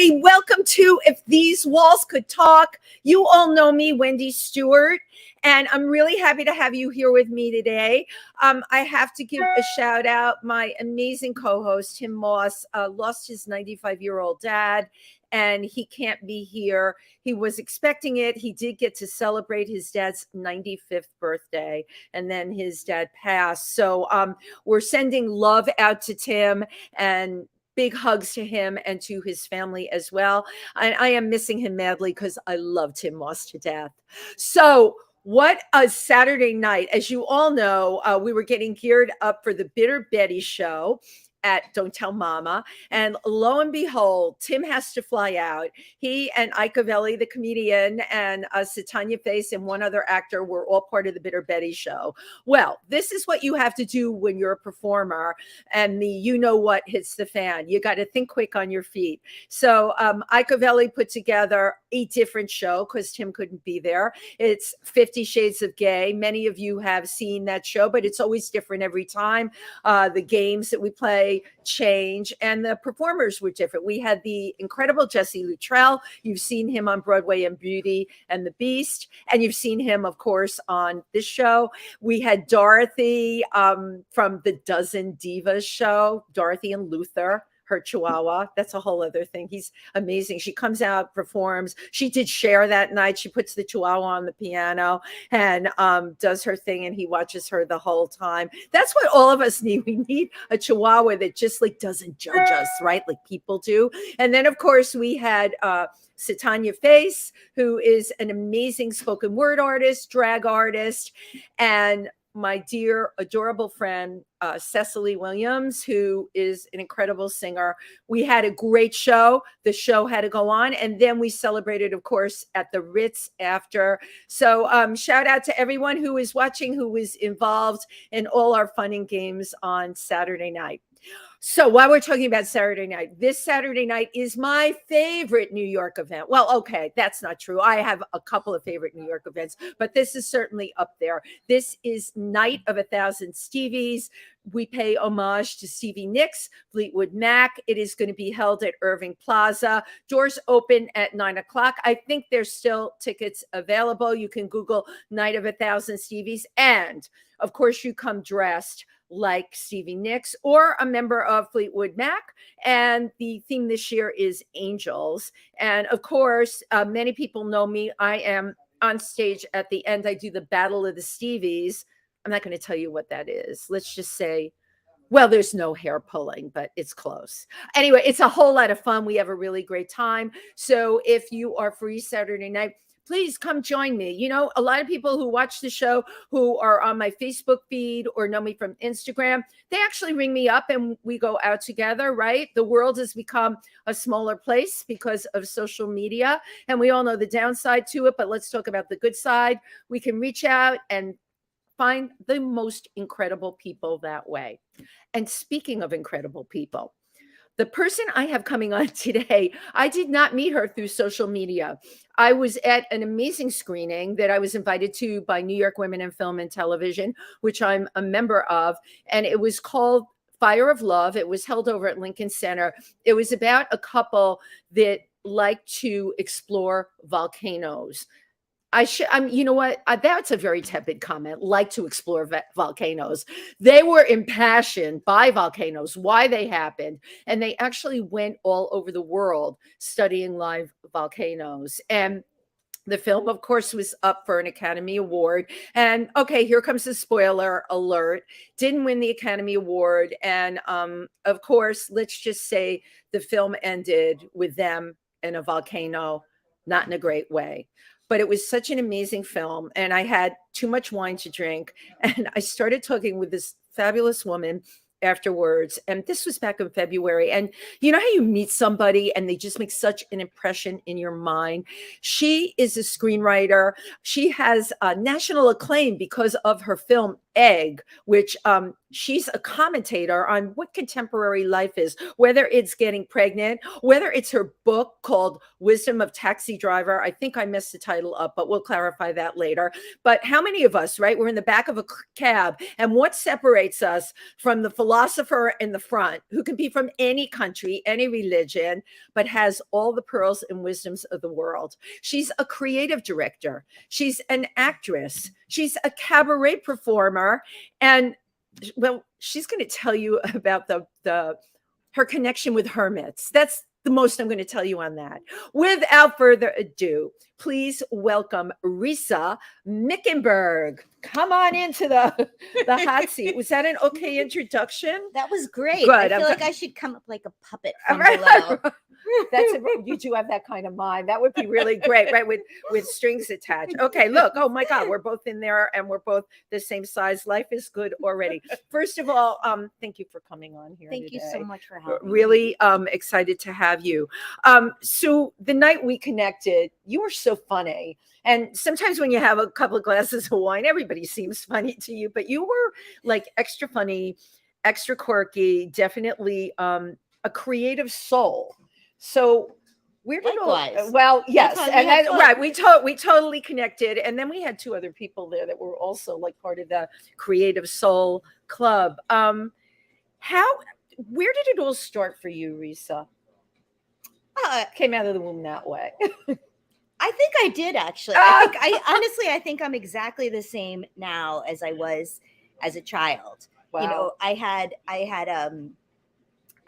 everybody. Welcome to If These Walls Could Talk. You all know me, Wendy Stuart, and I'm really happy to have you here with me today. I have to give a shout out. My amazing co-host, Tym Moss, lost his 95-year-old dad, and he can't be here. He was expecting it. He did get to celebrate his dad's 95th birthday, and then his dad passed. So we're sending love out to Tim and big hugs to him and to his family as well. And I am missing him madly because I love Tym Moss to death. So what a Saturday night. As you all know, we were getting geared up for the Bitter Betty show at Don't Tell Mama. And lo and behold, Tim has to fly out. He and Ike, the comedian, and Satanya Face and one other actor were all part of the Bitter Betty show. Well, this is what you have to do when you're a performer and the you-know-what hits the fan. You got to think quick on your feet. So Ike put together a different show because Tim couldn't be there. It's 50 Shades of Gay. Many of you have seen that show, but it's always different every time. The games that we play change, and the performers were different. We had the incredible Jesse Luttrell. You've seen him on Broadway and Beauty and the Beast, and you've seen him, of course, on this show. We had Dorothy from the Dozen Divas show, Dorothy and Luther, her chihuahua. That's a whole other thing. He's amazing. She comes out, performs. She did Cher that night. She puts the chihuahua on the piano and does her thing, and he watches her the whole time. That's what all of us need. We need a chihuahua that just like doesn't judge us, right? Like people do. And then, of course, we had Satanya Face, who is an amazing spoken word artist, drag artist, and my dear, adorable friend, Cecily Williams, who is an incredible singer. We had a great show. The show had to go on. And then we celebrated, of course, at the Ritz after. So shout out to everyone who is watching, who was involved in all our fun and games on Saturday night. So while we're talking about Saturday night, this Saturday night is my favorite New York event. Well, okay, that's not true. I have a couple of favorite New York events, but this is certainly up there. This is Night of 1,000 Stevies. We pay homage to Stevie Nicks, Fleetwood Mac. It is going to be held at Irving Plaza. Doors open at 9 o'clock. I think there's still tickets available. You can Google Night of 1,000 Stevies. And of course, you come dressed like Stevie Nicks or a member of Fleetwood Mac. And the theme this year is angels. And of course, many people know me. I am on stage at the end. I do the Battle of the Stevies. I'm not going to tell you what that is. Let's just say, well, there's no hair pulling, but it's close. Anyway, it's a whole lot of fun. We have a really great time. So if you are free Saturday night, please come join me. You know, a lot of people who watch the show who are on my Facebook feed or know me from Instagram, they actually ring me up and we go out together, right? The world has become a smaller place because of social media, and we all know the downside to it, but let's talk about the good side. We can reach out and find the most incredible people that way. And speaking of incredible people, the person I have coming on today, I did not meet her through social media. I was at an amazing screening that I was invited to by New York Women in Film and Television, which I'm a member of, and it was called Fire of Love. It was held over at Lincoln Center. It was about a couple that like to explore volcanoes. You know what? That's a very tepid comment. Like to explore volcanoes. They were impassioned by volcanoes, why they happened, and they actually went all over the world studying live volcanoes. And the film, of course, was up for an Academy Award. And okay, here comes the spoiler alert. Didn't win the Academy Award. And of course, let's just say the film ended with them in a volcano, not in a great way. But it was such an amazing film, and I had too much wine to drink, and I started talking with this fabulous woman afterwards, and this was back in February. And you know how you meet somebody and they just make such an impression in your mind? She is a screenwriter. She has national acclaim because of her film Egg, which she's a commentator on what contemporary life is, whether it's getting pregnant, whether it's her book called Wisdom of Taxi Driver. I think I messed the title up, but we'll clarify that later. But how many of us, right? We're in the back of a cab, and what separates us from the philosopher in the front, who can be from any country, any religion, but has all the pearls and wisdoms of the world? She's a creative director. She's an actress. She's a cabaret performer. And well, she's going to tell you about her connection with hermits. That's the most I'm going to tell you on that. Without further ado, please welcome Risa Mickenberg. Come on into the hot seat. Was that an okay introduction? That was great. Good. I feel like I should come up like a puppet from below. You do have that kind of mind. That would be really great, right? With strings attached. Okay, look. Oh my God, we're both in there and we're both the same size. Life is good already. First of all, thank you for coming on here. Thank today. you so much for having me. Really excited to have you. So the night we connected, you were so funny. And sometimes when you have a couple of glasses of wine, everybody seems funny to you, but you were like extra funny, extra quirky, definitely a creative soul. So where did well, yes, and then, right, we totally connected, and then we had two other people there that were also like part of the Creative Soul Club. Where did it all start for you, Risa? Came out of the womb that way. I think I did actually. I think I'm exactly the same now as I was as a child. Wow. You know, I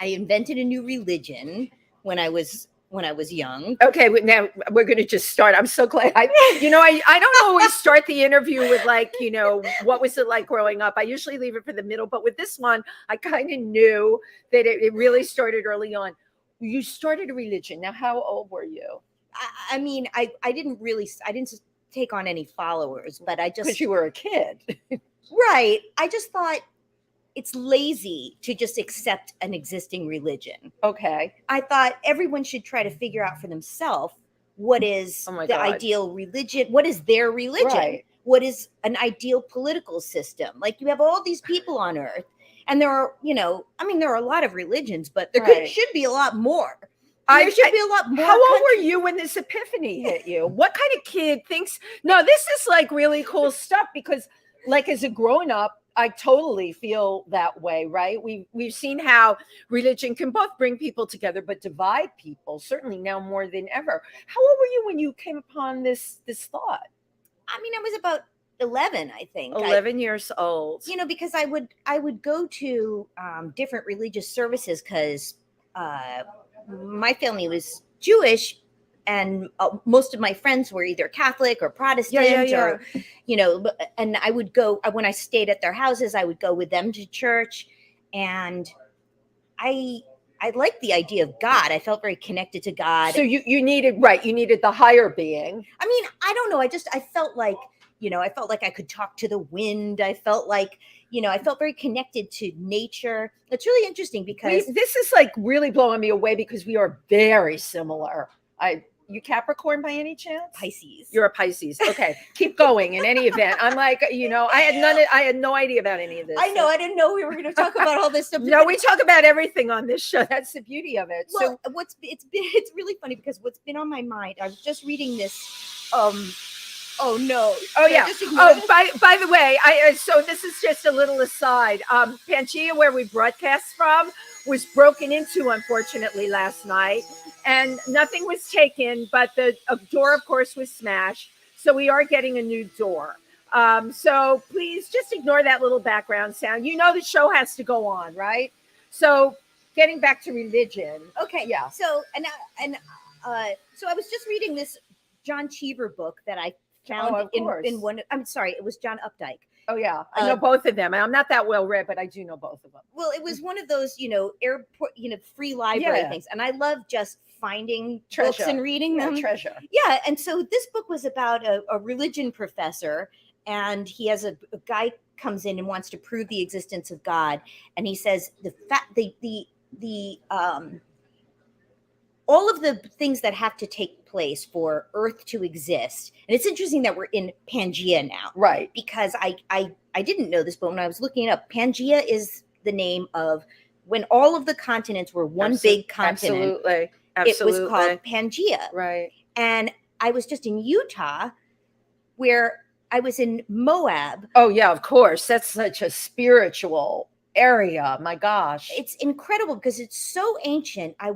invented a new religion when I was young. Okay, now we're going to just start. I'm so glad. I don't always start the interview with like, what was it like growing up? I usually leave it for the middle, but with this one, I kind of knew that it really started early on. You started a religion. Now, how old were you? I mean, I didn't take on any followers, but I just, because you were a kid. Right. I just thought it's lazy to just accept an existing religion. Okay. I thought everyone should try to figure out for themselves what is the ideal religion, what is their religion, right. What is an ideal political system. Like, you have all these people on earth, and there are, there are a lot of religions, but there should be a lot more. There should be a lot more. How old were you when this epiphany hit you? What kind of kid thinks, no, this is like really cool stuff? Because like as a grown up, I totally feel that way, right? We've seen how religion can both bring people together, but divide people, certainly now more than ever. How old were you when you came upon this thought? I mean, I was about 11, I think. 11 years old. Because I would go to different religious services because my family was Jewish, and most of my friends were either Catholic or Protestant, or, and I would go, when I stayed at their houses, I would go with them to church. And I liked the idea of God. I felt very connected to God. So you needed the higher being. I mean, I don't know. I felt like, I could talk to the wind. I felt like, I felt very connected to nature. It's really interesting because this is like really blowing me away because we are very similar. You Capricorn by any chance? Pisces. You're a Pisces. Okay. Keep going. In any event, I'm like, I had no idea about any of this. I know. I didn't know we were going to talk about all this stuff. No, we talk about everything on this show. That's the beauty of it. Well, so it's really funny because what's been on my mind, I was just reading this, oh no. Oh yeah. By the way, so this is just a little aside. PANGEA, where we broadcast from, was broken into, unfortunately, last night, and nothing was taken, but the door, of course, was smashed. So we are getting a new door. So please just ignore that little background sound. The show has to go on, right? So getting back to religion. Okay. Yeah. So so I was just reading this John Cheever book that I found in one. I'm sorry, it was John Updike. Oh yeah, I know both of them. I'm not that well read, but I do know both of them. Well, it was one of those, airport, free library things, and I love just finding books and reading them. Treasure. Yeah, and so this book was about a religion professor, and he has a guy comes in and wants to prove the existence of God, and he says all of the things that have to take place for Earth to exist. And it's interesting that we're in Pangea now. Right. Because I didn't know this, but when I was looking it up, Pangea is the name of when all of the continents were one big continent. Absolutely. It was called Pangea. Right. And I was just in Utah, where I was in Moab. Oh, yeah, of course. That's such a spiritual area. My gosh. It's incredible because it's so ancient. I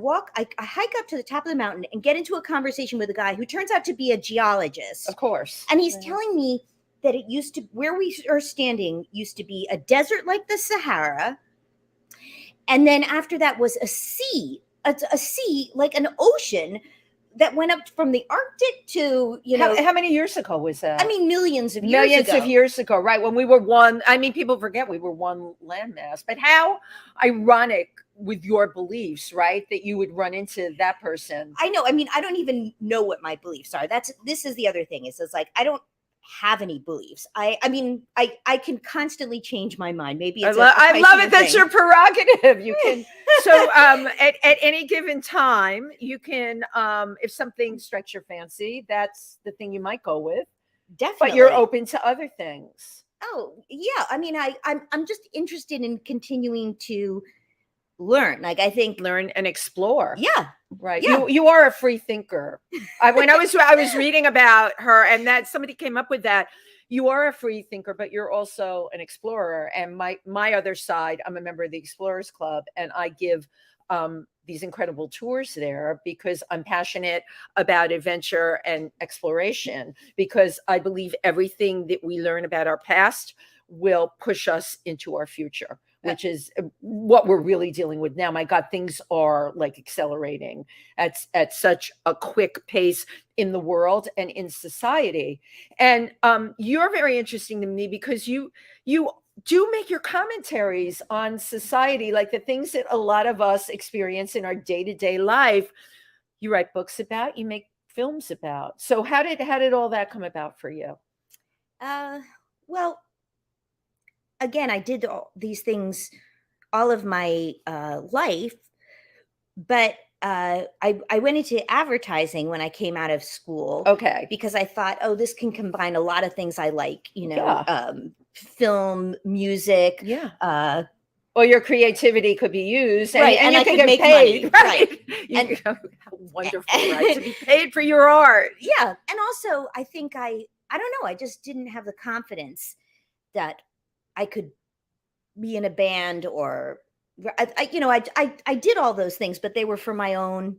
hike up to the top of the mountain and get into a conversation with a guy who turns out to be a geologist. Of course. And he's telling me that it used to, where we are standing, used to be a desert like the Sahara. And then after that was a sea like an ocean that went up from the Arctic to, how many years ago was that? I mean, millions of years ago, right? When we were one, I mean, people forget we were one landmass, but how ironic with your beliefs, right? That you would run into that person. I know. I mean, I don't even know what my beliefs are. This is the other thing is it's like, I don't have any beliefs. I mean, I can constantly change my mind. Maybe it's I love it. That's your prerogative. You can. So at any given time, you can, if something strikes your fancy, that's the thing you might go with. Definitely. But you're open to other things. Oh, yeah. I mean, I'm just interested in continuing to learn. Like, I think learn and explore. Yeah. Right. Yeah. You are a free thinker. When I was reading about her, and that somebody came up with that. You are a free thinker, but you're also an explorer. And my other side, I'm a member of the Explorers Club, and I give these incredible tours there because I'm passionate about adventure and exploration, because I believe everything that we learn about our past will push us into our future, which is what we're really dealing with now. My God, things are like accelerating at such a quick pace in the world and in society. And you're very interesting to me because you do make your commentaries on society, like the things that a lot of us experience in our day-to-day life. You write books about, you make films about. So how did all that come about for you? Well, again, I did all these things all of my life, but I went into advertising when I came out of school. Okay. Because I thought, oh, this can combine a lot of things I like, film, music. Yeah. Well, your creativity could be used, right? And you I could get make paid, money, right? And wonderful, right? To be paid for your art. Yeah, and also I think I don't know. I just didn't have the confidence that I could be in a band, or I did all those things, but they were for my own.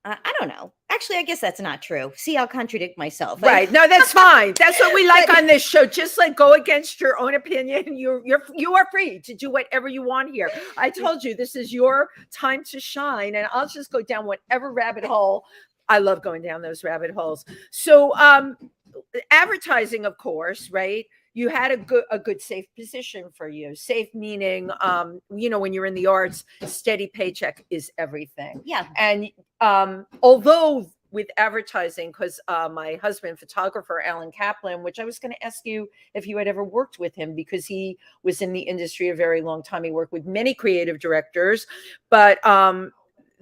I don't know. Actually, I guess that's not true. See, I'll contradict myself. Right. No, that's fine. That's what we like on this show. Just like go against your own opinion. You are free to do whatever you want here. I told you this is your time to shine, and I'll just go down whatever rabbit hole. I love going down those rabbit holes. So advertising, of course, right? You had a good safe position for you. Safe meaning, when you're in the arts, steady paycheck is everything. Yeah. And although with advertising, because my husband, photographer Alan Kaplan, which I was going to ask you if you had ever worked with him, because he was in the industry a very long time. He worked with many creative directors, but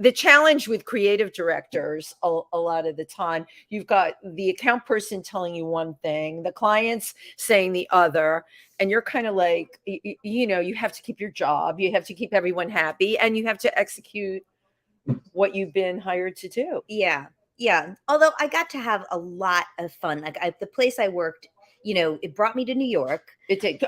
the challenge with creative directors, a lot of the time, you've got the account person telling you one thing, the clients saying the other, and you're kind of like, you have to keep your job, you have to keep everyone happy, and you have to execute what you've been hired to do. Yeah. Although I got to have a lot of fun. Like the place I worked, it brought me to New York.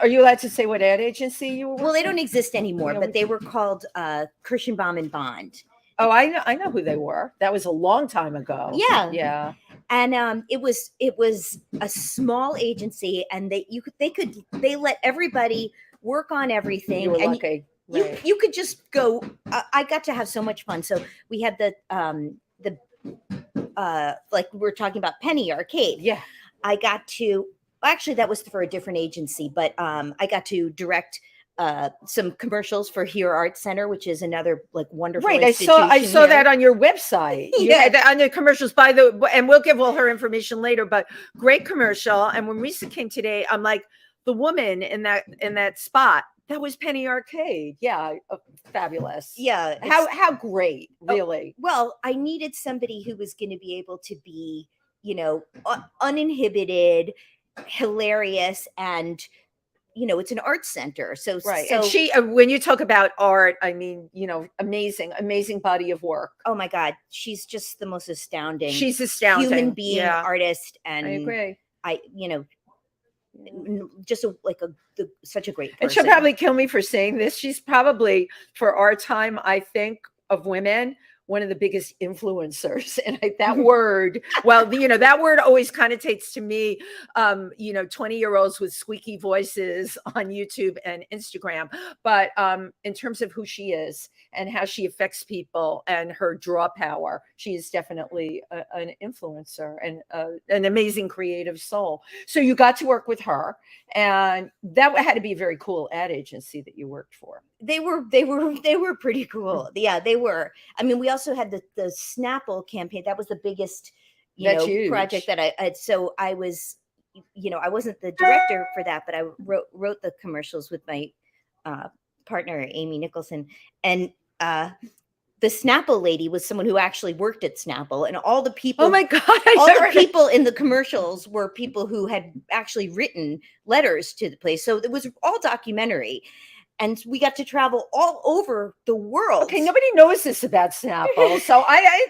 Are you allowed to say what ad agency you were? Well, they don't exist anymore, but they were called Kirschenbaum and Bond. Oh, I know who they were. That was a long time ago. Yeah. And it was a small agency, and they let everybody work on everything. You were and lucky. You could just go. I got to have so much fun. So we had the like we were talking about Penny Arcade. Yeah. I got to actually that was for a different agency, but I got to direct some commercials for Here Art Center, which is another like wonderful institution. I saw that on your website. Yeah. On the commercials, and we'll give all her information later, but great commercial. And when Risa came today, I'm like, the woman in that spot That was Penny Arcade. Yeah, fabulous. Yeah. How great, really. Well, I needed somebody who was going to be able to be, uninhibited, hilarious, and it's an art center. So Right. So And she, when you talk about art, I mean, amazing body of work. oh my God, she's just the most astounding. She's astounding. Human being, Yeah. artist, and I agree. Just such a great person. And she'll probably kill me for saying this. She's probably, for our time, I think, of women, one of the biggest influencers. And that word, well, that word always connotates to me, 20-year-olds with squeaky voices on YouTube and Instagram. But in terms of who she is and how she affects people and her draw power, she is definitely an influencer and an amazing creative soul. So you got to work with her, and that had to be a very cool ad agency that you worked for. They were pretty cool. Yeah, they were. I mean, we also had the Snapple campaign. That was the biggest, project that I had. So I was, I wasn't the director for that, but I wrote the commercials with my partner, Amy Nicholson. And the Snapple lady was someone who actually worked at Snapple, and all the people. Oh my God! All the people in the commercials were people who had actually written letters to the place. So it was all documentary. And we got to travel all over the world. Okay, nobody knows this about Snapple, so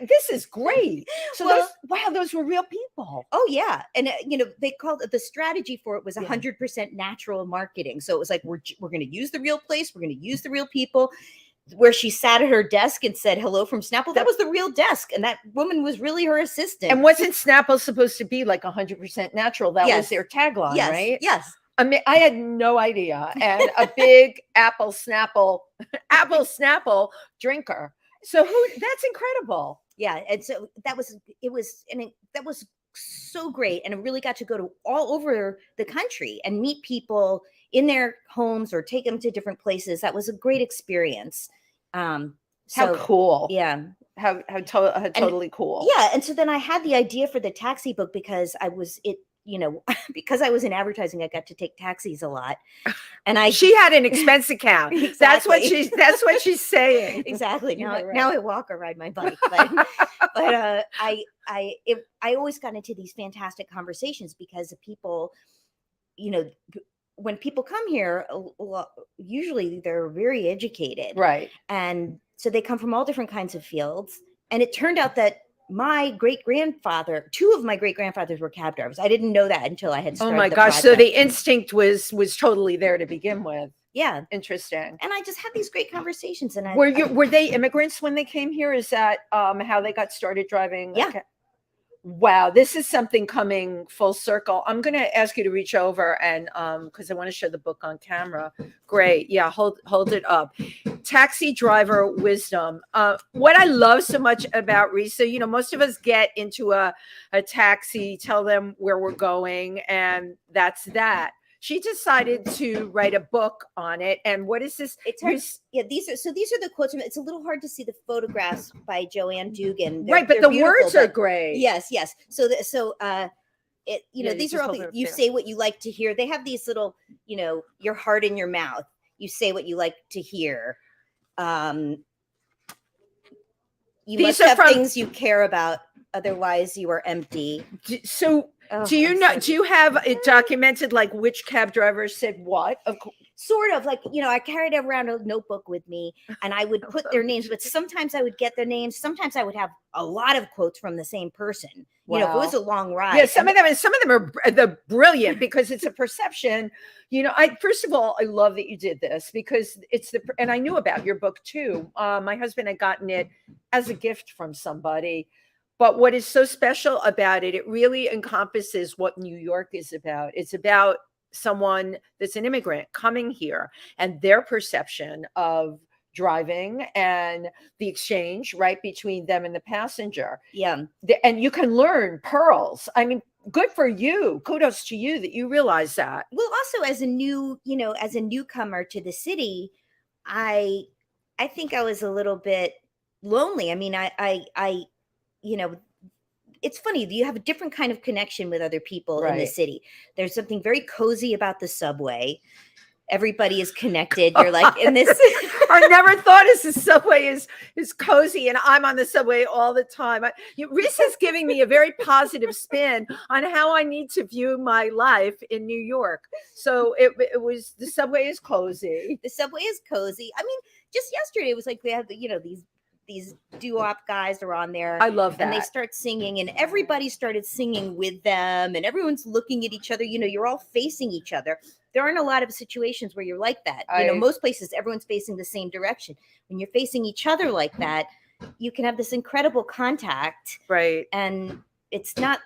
this is great. So those were real people. Oh yeah, and they called it, the strategy for it was 100% natural marketing. So it was like we're going to use the real place, we're going to use the real people. Where she sat at her desk and said hello from Snapple, that was the real desk, and that woman was really her assistant. And wasn't Snapple supposed to be like 100% natural? That was their tagline, right? Yes. I mean, I had no idea, and a big apple Snapple drinker. So that's incredible. Yeah, and so that was so great, and I really got to go to all over the country and meet people in their homes or take them to different places. That was a great experience. How cool! Yeah, how totally cool. Yeah, and so then I had the idea for the taxi book because because I was in advertising, I got to take taxis a lot, and she had an expense account. Exactly. That's what she's saying. Exactly. Now I walk or ride my bike, but I always got into these fantastic conversations because of people, when people come here, usually they're very educated, right? And so they come from all different kinds of fields, and it turned out that two of my great grandfathers were cab drivers. I didn't know that until I had started. Oh my gosh. So the instinct was totally there to begin with. Yeah. Interesting. And I just had these great conversations. And were they immigrants when they came here? Is that how they got started driving? Yeah. Okay. Wow, this is something coming full circle. I'm going to ask you to reach over and because I want to show the book on camera. Great. Yeah, hold it up. Taxi driver wisdom. What I love so much about Risa, most of us get into a taxi, tell them where we're going, and that's that. She decided to write a book on it. And what is this? These are the quotes from it. It's a little hard to see the photographs by Joanne Dugan. Right, but the words are great. Yes. So these are all you say what you like to hear. They have these little, your heart in your mouth. You say what you like to hear. You must have things you care about, otherwise you are empty. So do you have it documented, like which cab driver said what? Sort of, like, I carried around a notebook with me, and I would put their names, but sometimes I would get their names. Sometimes I would have a lot of quotes from the same person. Wow. If it was a long ride. Yeah, some of them are brilliant because it's a perception. First of all, I love that you did this because and I knew about your book too. My husband had gotten it as a gift from somebody. But what is so special about it, it really encompasses what New York is about. It's about someone that's an immigrant coming here and their perception of driving and the exchange right between them and the passenger. Yeah. And you can learn pearls. I mean, good for you. Kudos to you that you realize that. Well, also as a newcomer to the city, I think I was a little bit lonely. I mean, it's funny. You have a different kind of connection with other people in the city. There's something very cozy about the subway. everybody is connected. You're like in this. I never thought as the subway is cozy, and I'm on the subway all the time. Risa's giving me a very positive spin on how I need to view my life in New York. So it was, the subway is cozy. The subway is cozy. I mean, just yesterday it was like they had these doo-wop guys are on there. I love that. And they start singing, and everybody started singing with them, and everyone's looking at each other. You're all facing each other. There aren't a lot of situations where you're like that. Most places, everyone's facing the same direction. When you're facing each other like that, you can have this incredible contact. Right. And it's not,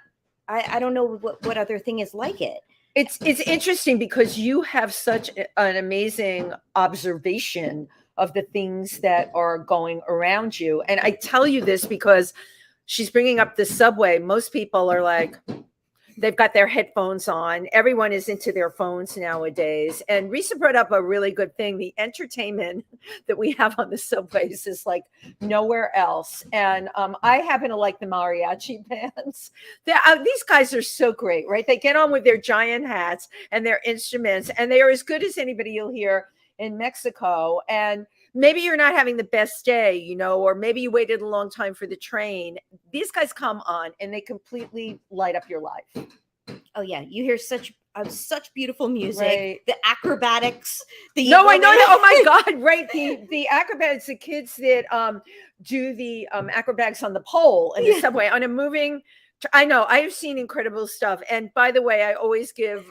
I don't know what other thing is like it. It's interesting because you have such an amazing observation of the things that are going around you. And I tell you this because she's bringing up the subway. Most people are like, they've got their headphones on. Everyone is into their phones nowadays. And Risa brought up a really good thing. The entertainment that we have on the subways is like nowhere else. And I happen to like the mariachi bands. These guys are so great, right? They get on with their giant hats and their instruments, and they are as good as anybody you'll hear in Mexico. And maybe you're not having the best day, or maybe you waited a long time for the train. These guys come on and they completely light up your life. Oh yeah, you hear such beautiful music. Right. The acrobatics. I know that. Oh my God! Right, the acrobatics, the kids that do the acrobatics on the pole in the subway on a moving. I know, I have seen incredible stuff. And by the way, I always give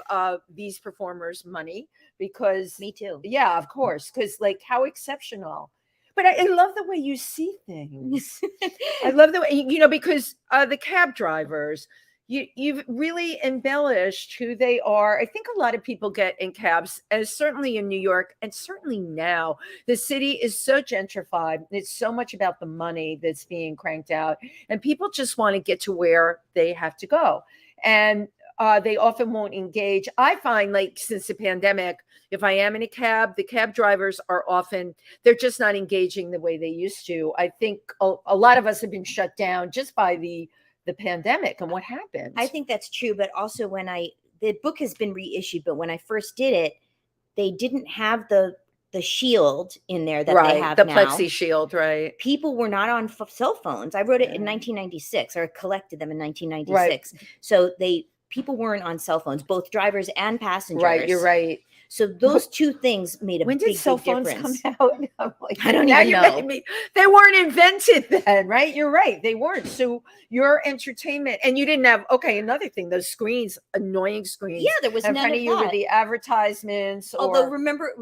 these performers money because me too. Yeah, of course. Because like, how exceptional. But I love the way you see things. I love the way, because the cab drivers, you've really embellished who they are. I think a lot of people get in cabs, and certainly in New York, and certainly now, the city is so gentrified. It's so much about the money that's being cranked out, and people just want to get to where they have to go. And they often won't engage. I find, like, since the pandemic, if I am in a cab, the cab drivers are often, they're just not engaging the way they used to. I think a lot of us have been shut down just by the pandemic and what happened. I think that's true. But also the book has been reissued, but when I first did it, they didn't have the shield in there that they have the now. plexi shield, right? People were not on cell phones. I wrote it in 1996, or collected them in 1996. Right. So people weren't on cell phones, both drivers and passengers. Right, you're right. So those two things made a when big, did cell big phones difference. come out? Like, I don't even know. They weren't invented then, right? You're right. They weren't. So your entertainment, and you didn't have, another thing, those screens, annoying screens. Yeah, there was none of you that. With the advertisements. Although remember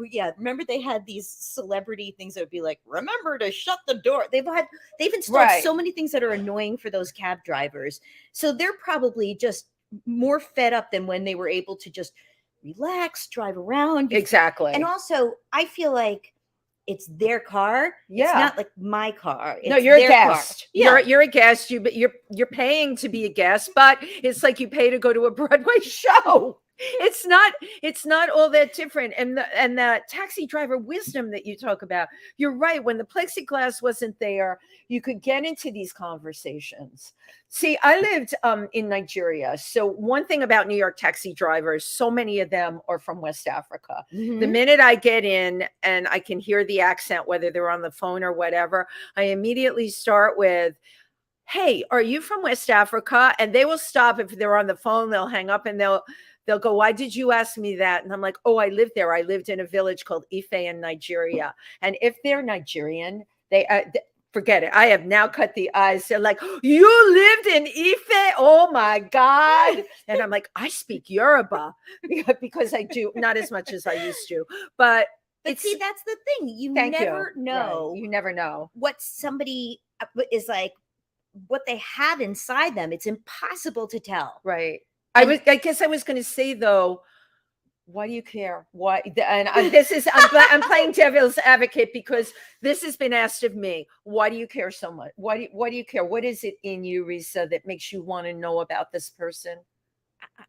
they had these celebrity things that would be like, remember to shut the door. They've installed so many things that are annoying for those cab drivers. So they're probably just more fed up than when they were able to just relax, drive around. Exactly. And also, I feel like it's their car. Yeah. It's not like my car. No, you're a guest. Yeah. You're a guest. You're paying to be a guest, but it's like you pay to go to a Broadway show. It's not all that different. And the taxi driver wisdom that you talk about, you're right. When the plexiglass wasn't there, you could get into these conversations. See, I lived in Nigeria. So one thing about New York taxi drivers, so many of them are from West Africa. Mm-hmm. The minute I get in and I can hear the accent, whether they're on the phone or whatever, I immediately start with, hey, are you from West Africa? And they will stop. If they're on the phone, they'll hang up and they'll go, why did you ask me that? And I'm like, oh, I lived there. I lived in a village called Ife in Nigeria. And if they're Nigerian, they forget it. I have now cut the eyes. They're like, you lived in Ife? Oh my God. And I'm like, I speak Yoruba because I do, not as much as I used to. But see, that's the thing. You never know. Right. You never know what somebody is like, what they have inside them. It's impossible to tell. Right. I guess I was going to say, though, why do you care? Why? And I'm playing devil's advocate because this has been asked of me. Why do you care so much? Why do you care? What is it in you, Risa, that makes you want to know about this person?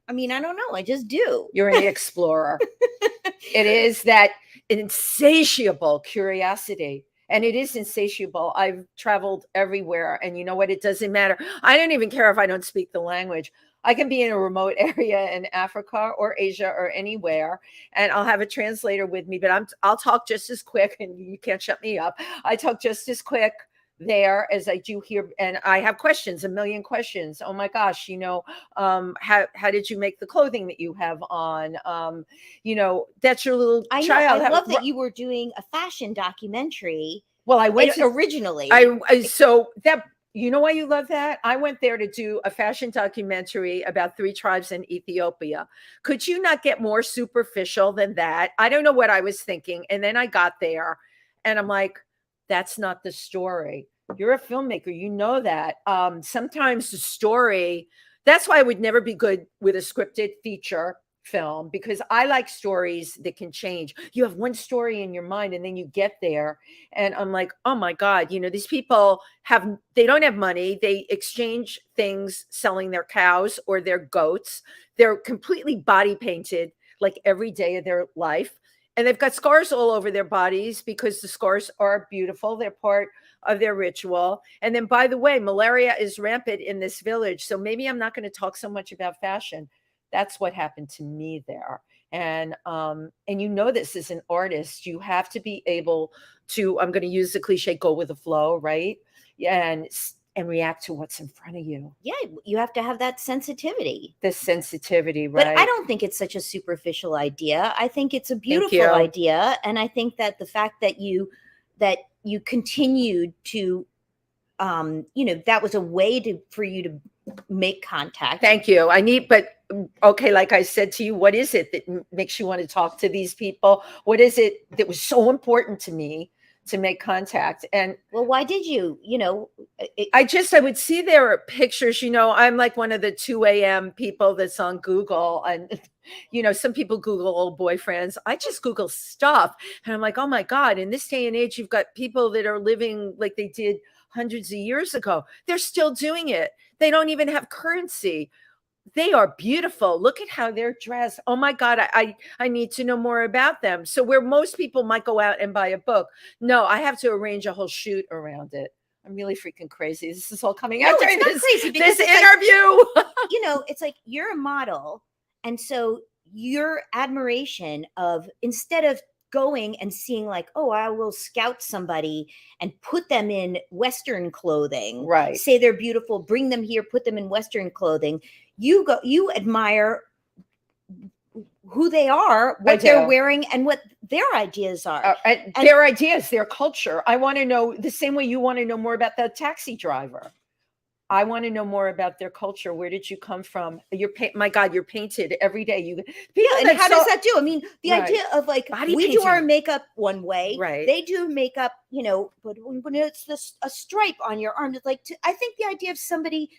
I mean, I don't know. I just do. You're an explorer. It is that insatiable curiosity. And it is insatiable. I've traveled everywhere. And you know what? It doesn't matter. I don't even care if I don't speak the language. I can be in a remote area in Africa or Asia or anywhere, and I'll have a translator with me, but I'll talk just as quick, and you can't shut me up. I talk just as quick there as I do here, and I have questions, a million questions. Oh my gosh, how did you make the clothing that you have on? That's your little I know. child. I love that you were doing a fashion documentary. Well, I went originally. So that, you know why you love that? I went there to do a fashion documentary about 3 tribes in Ethiopia. Could you not get more superficial than that? I don't know what I was thinking. And then I got there and I'm like, that's not the story. You're a filmmaker. You know that. Sometimes the story, that's why I would never be good with a scripted feature film, because I like stories that can change. You have one story in your mind and then you get there and I'm like, oh my God, these people they don't have money. They exchange things selling their cows or their goats. They're completely body painted like every day of their life. And they've got scars all over their bodies because the scars are beautiful. They're part of their ritual. And then, by the way, malaria is rampant in this village. So maybe I'm not going to talk so much about fashion. That's what happened to me there. And this as an artist, you have to be able to, I'm going to use the cliche, go with the flow, right? And react to what's in front of you. Yeah, you have to have that sensitivity. The sensitivity, right? But I don't think it's such a superficial idea. I think it's a beautiful idea. And I think that the fact that you continued to, that was a way for you to make contact. Thank you. Okay, like I said to you, what is it that makes you want to talk to these people? What is it that was so important to me to make contact? And well, why did you, I would see their pictures, I'm like one of the 2 a.m. people that's on Google, and, some people Google old boyfriends. I just Google stuff. And I'm like, oh my God, in this day and age, you've got people that are living like they did hundreds of years ago. They're still doing it. They don't even have currency. They are beautiful. Look at how they're dressed. Oh my God, I need to know more about them. So where most people might go out and buy a book, no, I have to arrange a whole shoot around it. I'm really freaking crazy. This is all coming out during this interview. It's like you're a model. And so your admiration of, instead of going and seeing like, oh, I will scout somebody and put them in Western clothing, right? Say they're beautiful, bring them here, put them in Western clothing. You admire who they are, what they're wearing, and what their ideas are. Their ideas, their culture. I want to know the same way you want to know more about that taxi driver. I want to know more about their culture. Where did you come from? My God, you're painted every day. And how does that do? I mean, the idea of like, body we painting. Do our makeup one way, right? They do makeup, but when it's a stripe on your arm, it's like, I think the idea of somebody,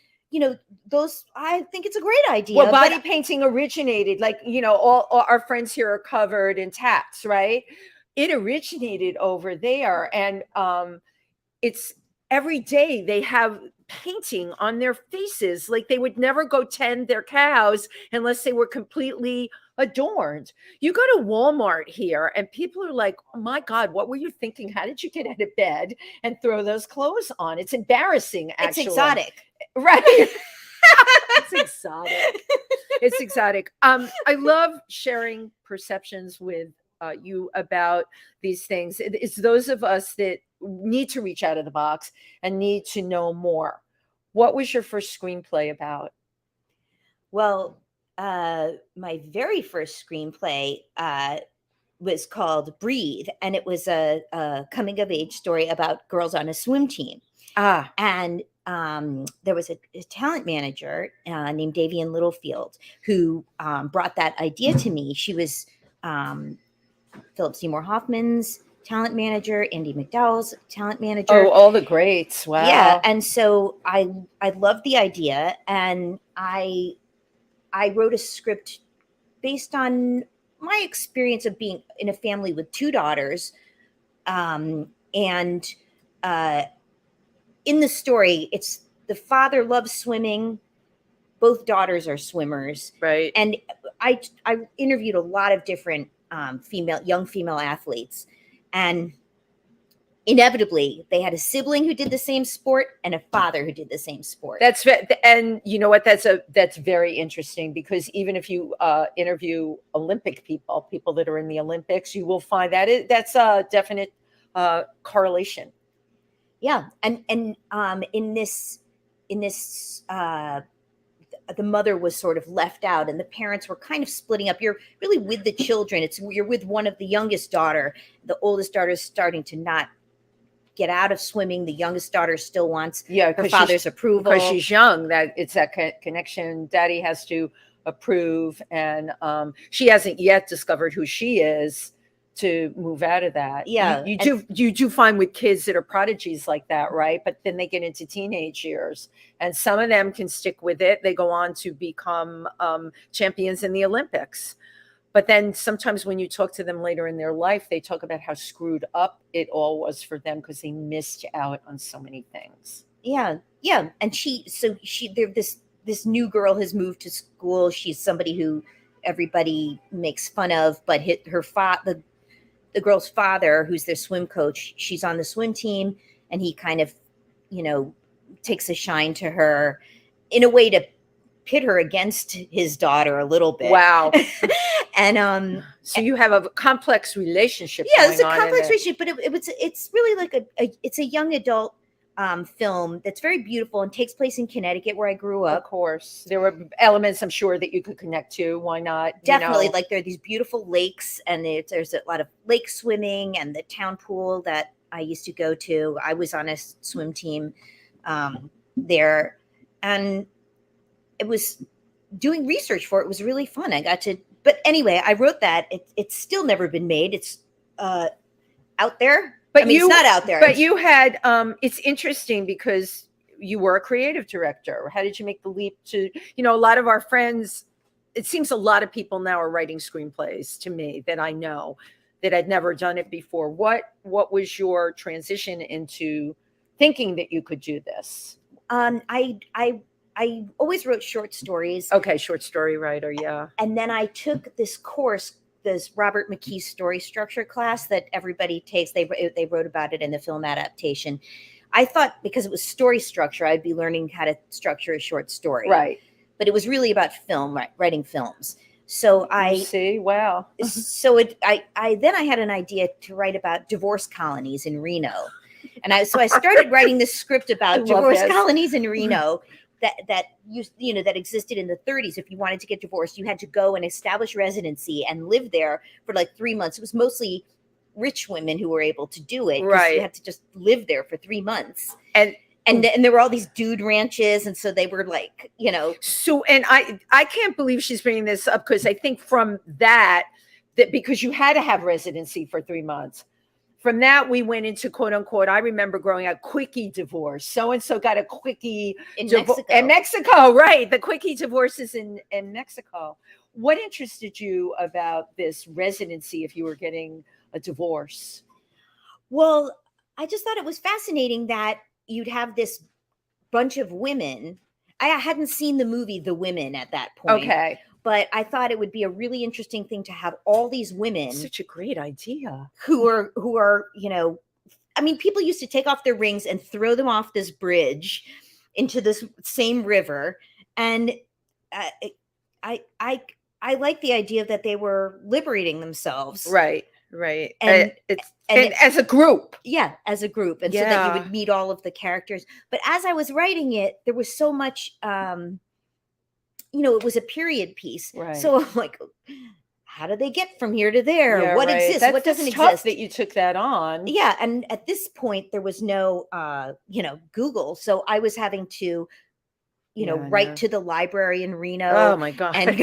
I think it's a great idea. Well, body painting originated, like, all our friends here are covered in tats, right? It originated over there. And it's every day they have painting on their faces. Like they would never go tend their cows unless they were completely adorned. You go to Walmart here and people are like, oh my God, what were you thinking? How did you get out of bed and throw those clothes on? It's embarrassing, actually. It's exotic. Right. It's exotic. It's exotic. I love sharing perceptions with you about these things. It's those of us that need to reach out of the box and need to know more. What was your first screenplay about? Well, my very first screenplay was called Breathe, and it was a coming of age story about girls on a swim team. And there was a talent manager named Davian Littlefield who brought that idea to me. She was Philip Seymour Hoffman's talent manager, Andy McDowell's talent manager. Oh, all the greats. Wow. Yeah. And so I loved the idea, and I wrote a script based on my experience of being in a family with 2 daughters. And in the story, it's the father loves swimming. Both daughters are swimmers. Right. And I interviewed a lot of different young female athletes. And inevitably they had a sibling who did the same sport and a father who did the same sport. And you know what? That's very interesting, because even if you interview Olympic people that are in the Olympics, you will find that's a definite correlation. Yeah, and in this the mother was sort of left out, and the parents were kind of splitting up. You're really with the children. You're with one of the youngest daughter. The oldest daughter is starting to not get out of swimming. The youngest daughter still wants her father's approval because she's young. That it's that connection. Daddy has to approve, and she hasn't yet discovered who she is to move out of that. Yeah, you do find with kids that are prodigies like that, right? But then they get into teenage years, and some of them can stick with it. They go on to become champions in the Olympics. But then sometimes when you talk to them later in their life, they talk about how screwed up it all was for them because they missed out on so many things. Yeah. And this new girl has moved to school. She's somebody who everybody makes fun of, but the girl's father, who's their swim coach, she's on the swim team, and he kind of, takes a shine to her in a way to pit her against his daughter a little bit. Wow. And so you have a complex relationship. Yeah, it's a complex relationship, but it's really like it's a young adult film that's very beautiful and takes place in Connecticut, where I grew up. Of course, there were elements I'm sure that you could connect to. Why not? Definitely, like there are these beautiful lakes, and there's a lot of lake swimming, and the town pool that I used to go to. I was on a swim team there, and it was doing research for it was really fun. I got to, but anyway, I wrote that. It's still never been made. It's out there. But it's not out there. But you had, it's interesting because you were a creative director. How did you make the leap to, a lot of our friends, it seems a lot of people now are writing screenplays to me that I know that had never done it before. What was your transition into thinking that you could do this? I always wrote short stories. Okay, short story writer, yeah. And then I took this course, this Robert McKee story structure class that everybody takes. They wrote about it in the film adaptation. I thought because it was story structure, I'd be learning how to structure a short story. Right. But it was really about film, writing films. So I see. Wow. So I then I had an idea to write about divorce colonies in Reno, and I started writing this script about divorce colonies in Reno. That existed in the 30s. If you wanted to get divorced, you had to go and establish residency and live there for like 3 months. It was mostly rich women who were able to do it. Right. You had to just live there for 3 months. And there were all these dude ranches. And so they were like, So, and I can't believe she's bringing this up, because I think from that because you had to have residency for 3 months. From that, we went into quote unquote, I remember growing up, quickie divorce. So-and-so got a quickie in Mexico. In Mexico, right. The quickie divorces in Mexico. What interested you about this residency if you were getting a divorce? Well, I just thought it was fascinating that you'd have this bunch of women. I hadn't seen the movie The Women at that point. Okay. But I thought it would be a really interesting thing to have all these women. Such a great idea. Who are, people used to take off their rings and throw them off this bridge into this same river. And I like the idea that they were liberating themselves. Right. And as a group. Yeah, as a group. And so that you would meet all of the characters. But as I was writing it, there was so much, it was a period piece. Right. So I'm like, how do they get from here to there? Yeah, what exists? What doesn't tough exist? That you took that on. Yeah. And at this point, there was no, Google. So I was having to, write to the library in Reno. Oh my God. And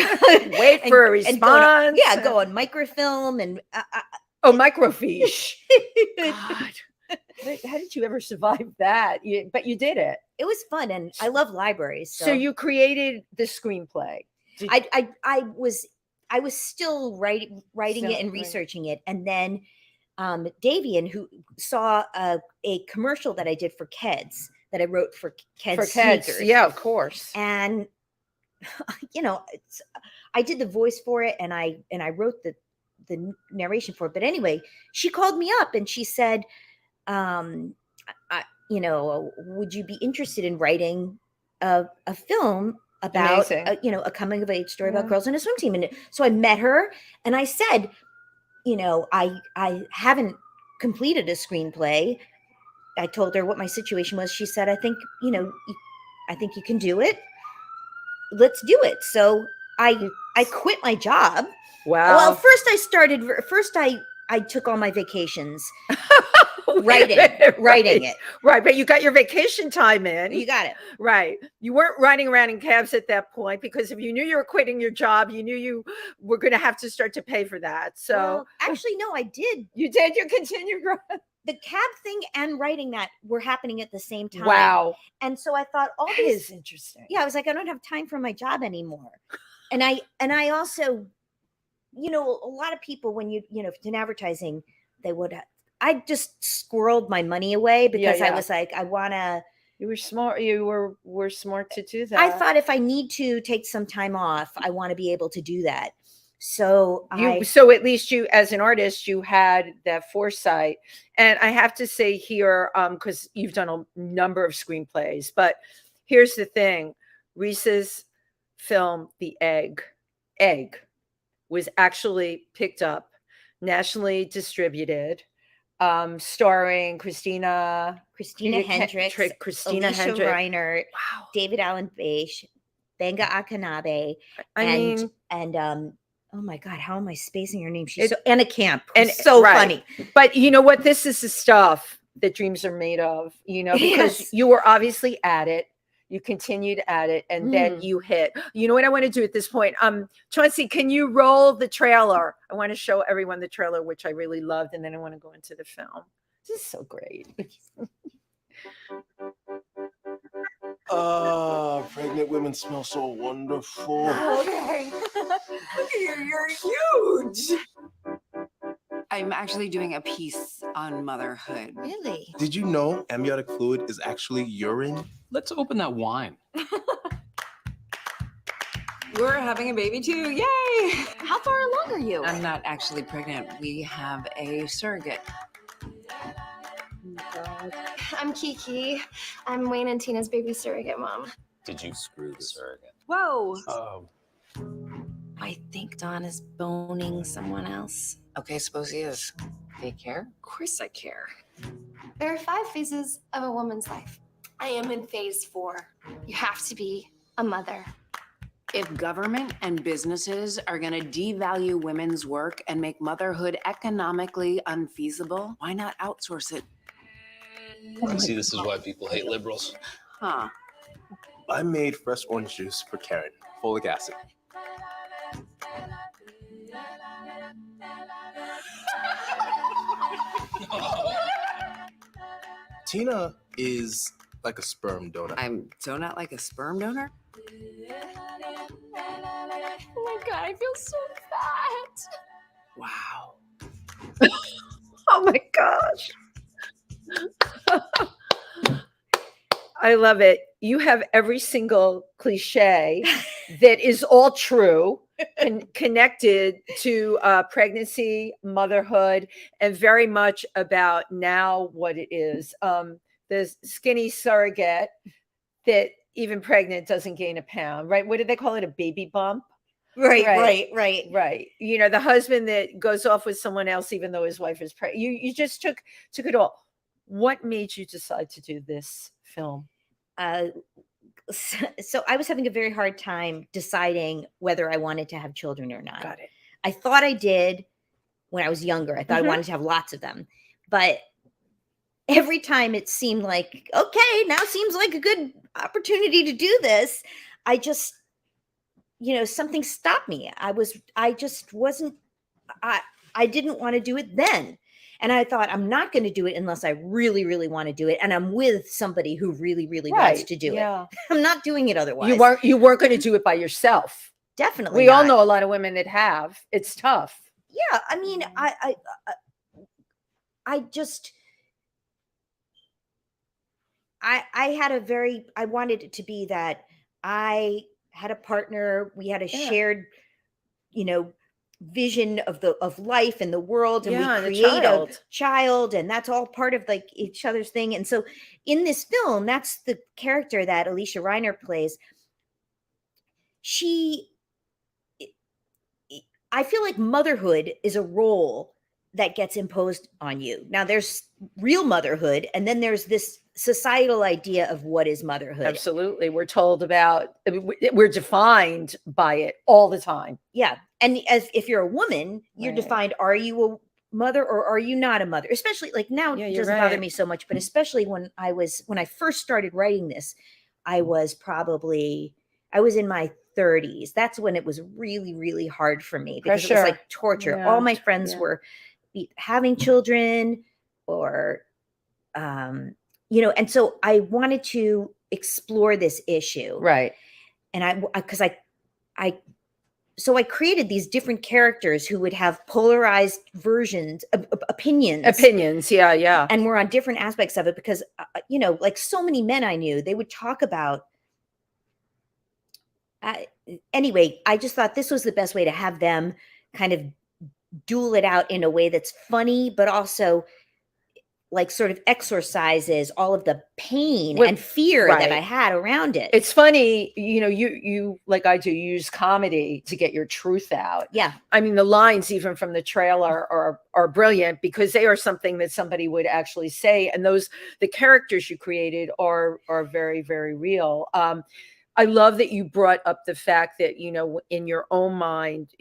wait for a response. Go on microfilm and microfiche. God. How did you ever survive that? But you did it. It was fun, and I love libraries. So you created the screenplay. I was still writing it and researching it, and then Davian, who saw a commercial that I did for Keds, that I wrote for Keds sneakers. Yeah, of course. And I did the voice for it, and I wrote the narration for it. But anyway, she called me up and she said, would you be interested in writing a film about, Amazing. a coming of age story Yeah. about girls in a swim team? And so I met her and I said, I haven't completed a screenplay. I told her what my situation was. She said, I think you can do it. Let's do it. So I quit my job. Wow. Well, first I took all my vacations writing it. Right, but you got your vacation time in. You got it. Right. You weren't running around in cabs at that point, because if you knew you were quitting your job, you knew you were going to have to start to pay for that. So Well, actually, no, I did. you did. You continued. The cab thing and writing that were happening at the same time. Wow. And so I thought, That is interesting. Yeah, I was like, I don't have time for my job anymore. And I also, a lot of people, when in advertising, I just squirreled my money away because I was like, I want to. You were smart. You were smart to do that. I thought if I need to take some time off, I want to be able to do that. So so at least you, as an artist, you had that foresight. And I have to say here, because you've done a number of screenplays, but here's the thing: Risa's film, The Egg, was actually picked up, nationally distributed, starring Christina Hendricks, Christina Alicia Hendricks, Reinert, wow, David Allen Beish, BMI Akanabe, and oh my God, how am I spacing her name? She's Anna Camp. And so funny. But you know what? This is the stuff that dreams are made of, because you were obviously at it. You continued at it, and then you hit. You know what I want to do at this point? Chauncey, can you roll the trailer? I want to show everyone the trailer, which I really loved, and then I want to go into the film. This is so great. Pregnant women smell so wonderful. Okay. Look at you, you're huge. I'm actually doing a piece on motherhood. Really? Did you know amniotic fluid is actually urine? Let's open that wine. We're having a baby too, yay! How far along are you? I'm not actually pregnant. We have a surrogate. I'm Kiki. I'm Wayne and Tina's baby surrogate mom. Did you screw the surrogate? Whoa. Oh. I think Dawn is boning someone else. Okay, suppose he is. Do you care? Of course I care. There are 5 phases of a woman's life. I am in phase 4. You have to be a mother. If government and businesses are going to devalue women's work and make motherhood economically unfeasible, why not outsource it? See, this is why people hate liberals. Huh. I made fresh orange juice for Karen, folic acid. Tina is like a sperm donor. I'm donut like a sperm donor? Oh my God, I feel so fat. Wow. Oh my gosh. I love it. You have every single cliche that is all true and connected to pregnancy, motherhood, and very much about now what it is. The skinny surrogate that even pregnant doesn't gain a pound, right? What do they call it? A baby bump? Right. The husband that goes off with someone else, even though his wife is pregnant. You just took it all. What made you decide to do this film? So I was having a very hard time deciding whether I wanted to have children or not. Got it. I thought I did when I was younger. I thought I wanted to have lots of them. But every time it seemed like, okay, now seems like a good opportunity to do this. I just, something stopped me. I didn't want to do it then. And I thought, I'm not going to do it unless I really, really want to do it. And I'm with somebody who really, really wants to do it. I'm not doing it otherwise. You weren't going to do it by yourself. Definitely We all know a lot of women that have. It's tough. Yeah. I mean, I wanted it to be that I had a partner. We had a shared, vision of life and the world, and Yeah, we and a create a child. child, and that's all part of like each other's thing. And so in this film, that's the character that Alicia Reiner plays. I feel like motherhood is a role that gets imposed on you. Now there's real motherhood, and then there's this societal idea of what is motherhood. Absolutely. We're told about, we're defined by it all the time. Yeah. And as if you're a woman, you're Right. defined, are you a mother or are you not a mother? Especially like now Yeah, it you're doesn't bother right. me so much, but especially when I first started writing this, I was in my 30s. That's when it was really, really hard for me because it was Pressure. like torture. Yeah, All my friends yeah. were having children or, and so I wanted to explore this issue. Right. And so I created these different characters who would have polarized versions of Opinions. Yeah. Yeah. and were on different aspects of it because, like so many men I knew, they would talk about, anyway, I just thought this was the best way to have them kind of duel it out in a way that's funny, but also like sort of exorcises all of the pain and fear that right. I had around it. It's funny, you like I do, you use comedy to get your truth out. Yeah. I mean, the lines even from the trailer are brilliant because they are something that somebody would actually say. And the characters you created are very, very real. I love that you brought up the fact that, in your own mind,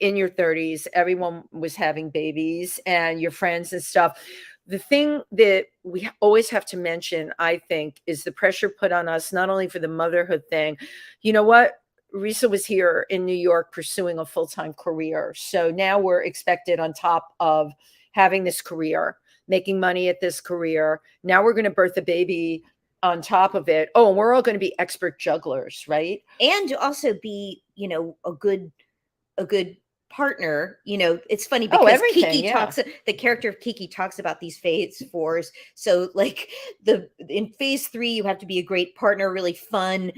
in your 30s, everyone was having babies and your friends and stuff. The thing that we always have to mention, I think, is the pressure put on us, not only for the motherhood thing. You know what? Risa was here in New York pursuing a full-time career. So now we're expected on top of having this career, making money at this career. Now we're going to birth a baby on top of it. Oh, and we're all going to be expert jugglers, right? And to also be, a good partner. It's funny because Kiki talks, the character of Kiki talks about these phase 4s. So like in phase 3, you have to be a great partner, really fun,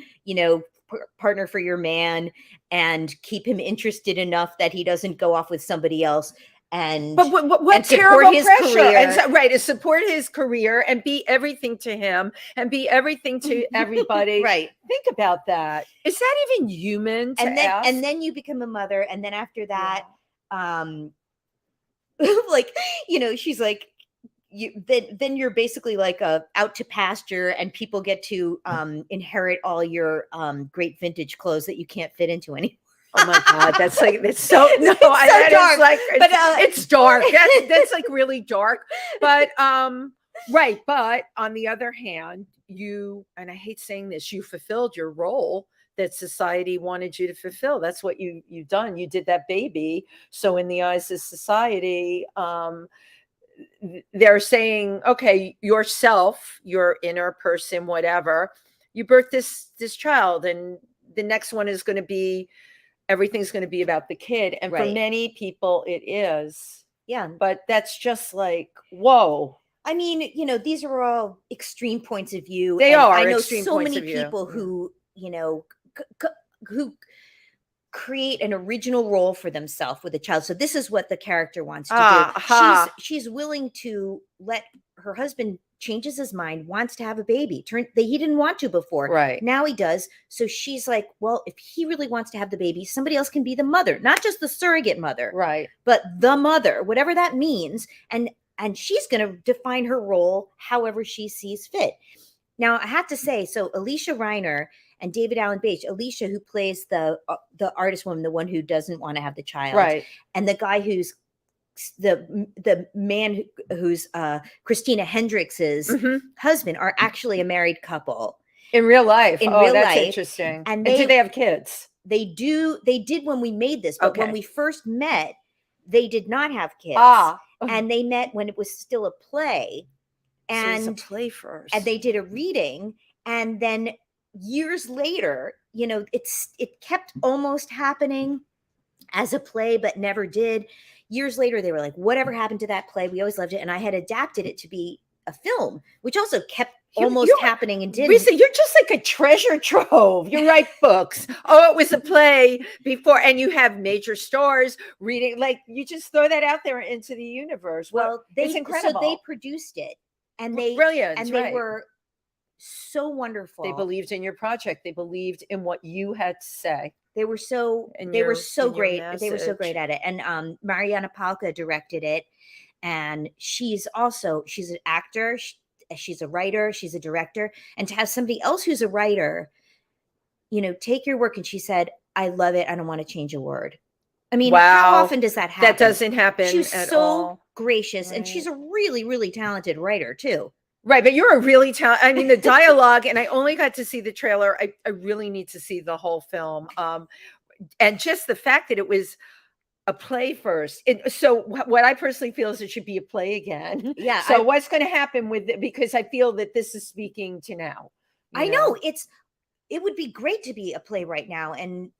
partner for your man and keep him interested enough that he doesn't go off with somebody else. But what and terrible his pressure. career. Right. To support his career and be everything to him and be everything to everybody. Right. Think about that. Is that even human to ask? And then you become a mother. And then after that, she's like, then you're basically like out to pasture and people get to inherit all your great vintage clothes that you can't fit into any. Oh my God, that's like, it's so, no, it's so dark. But it's dark. That's like really dark. But, right. But on the other hand, and I hate saying this, you fulfilled your role that society wanted you to fulfill. That's what you've done. You did that baby. So in the eyes of society, they're saying, okay, yourself, your inner person, whatever, you birthed this child, and the next one is going to be, everything's going to be about the kid. And for many people it is. Yeah. But that's just like, whoa. I mean, these are all extreme points of view. They are. I know extreme so points many of view. people who, who create an original role for themselves with a child. So this is what the character wants to do. She's willing to let her husband changes his mind, wants to have a baby. He didn't want to before. Right. Now he does. So she's like, well, if he really wants to have the baby, somebody else can be the mother, not just the surrogate mother, right? But the mother, whatever that means. And she's going to define her role however she sees fit. Now, I have to say, so Alicia Reiner and David Allen Page, Alicia, who plays the artist woman, the one who doesn't want to have the child, right? And the guy who's the man who's Christina Hendricks's husband are actually a married couple in real life. That's interesting. And do they have kids? They did when we made this, but when we first met, they did not have kids. And they met when it was still a play. And so it's a play first. And they did a reading. And then years later, it kept almost happening as a play, but never did. Years later, they were like, whatever happened to that play? We always loved it. And I had adapted it to be a film, which also kept You- almost you- happening and didn't. Risa, you're just like a treasure trove. You write books. Oh, it was a play before, and you have major stars reading. Like you just throw that out there into the universe. Well, it's so incredible. they produced it, and they Brilliant, and they right. were so wonderful. They believed in your project. They believed in what you had to say. They were so And they were your- so and your great. They were so message. great at it. And Mariana Palka directed it, and she's an actor. She's a writer. She's a director. And to have somebody else who's a writer, take your work, and she said, "I love it. I don't want to change a word." I mean, how Wow. often does that happen? That doesn't happen She was at so all. gracious, and she's a really, really talented writer too. Right, but you're a really talented. I mean, the dialogue, and I only got to see the trailer. I really need to see the whole film. And just the fact that it was a play first. So what I personally feel is it should be a play again. Yeah. So what's going to happen with it? Because I feel that this is speaking to now. I know it would be great to be a play right now, and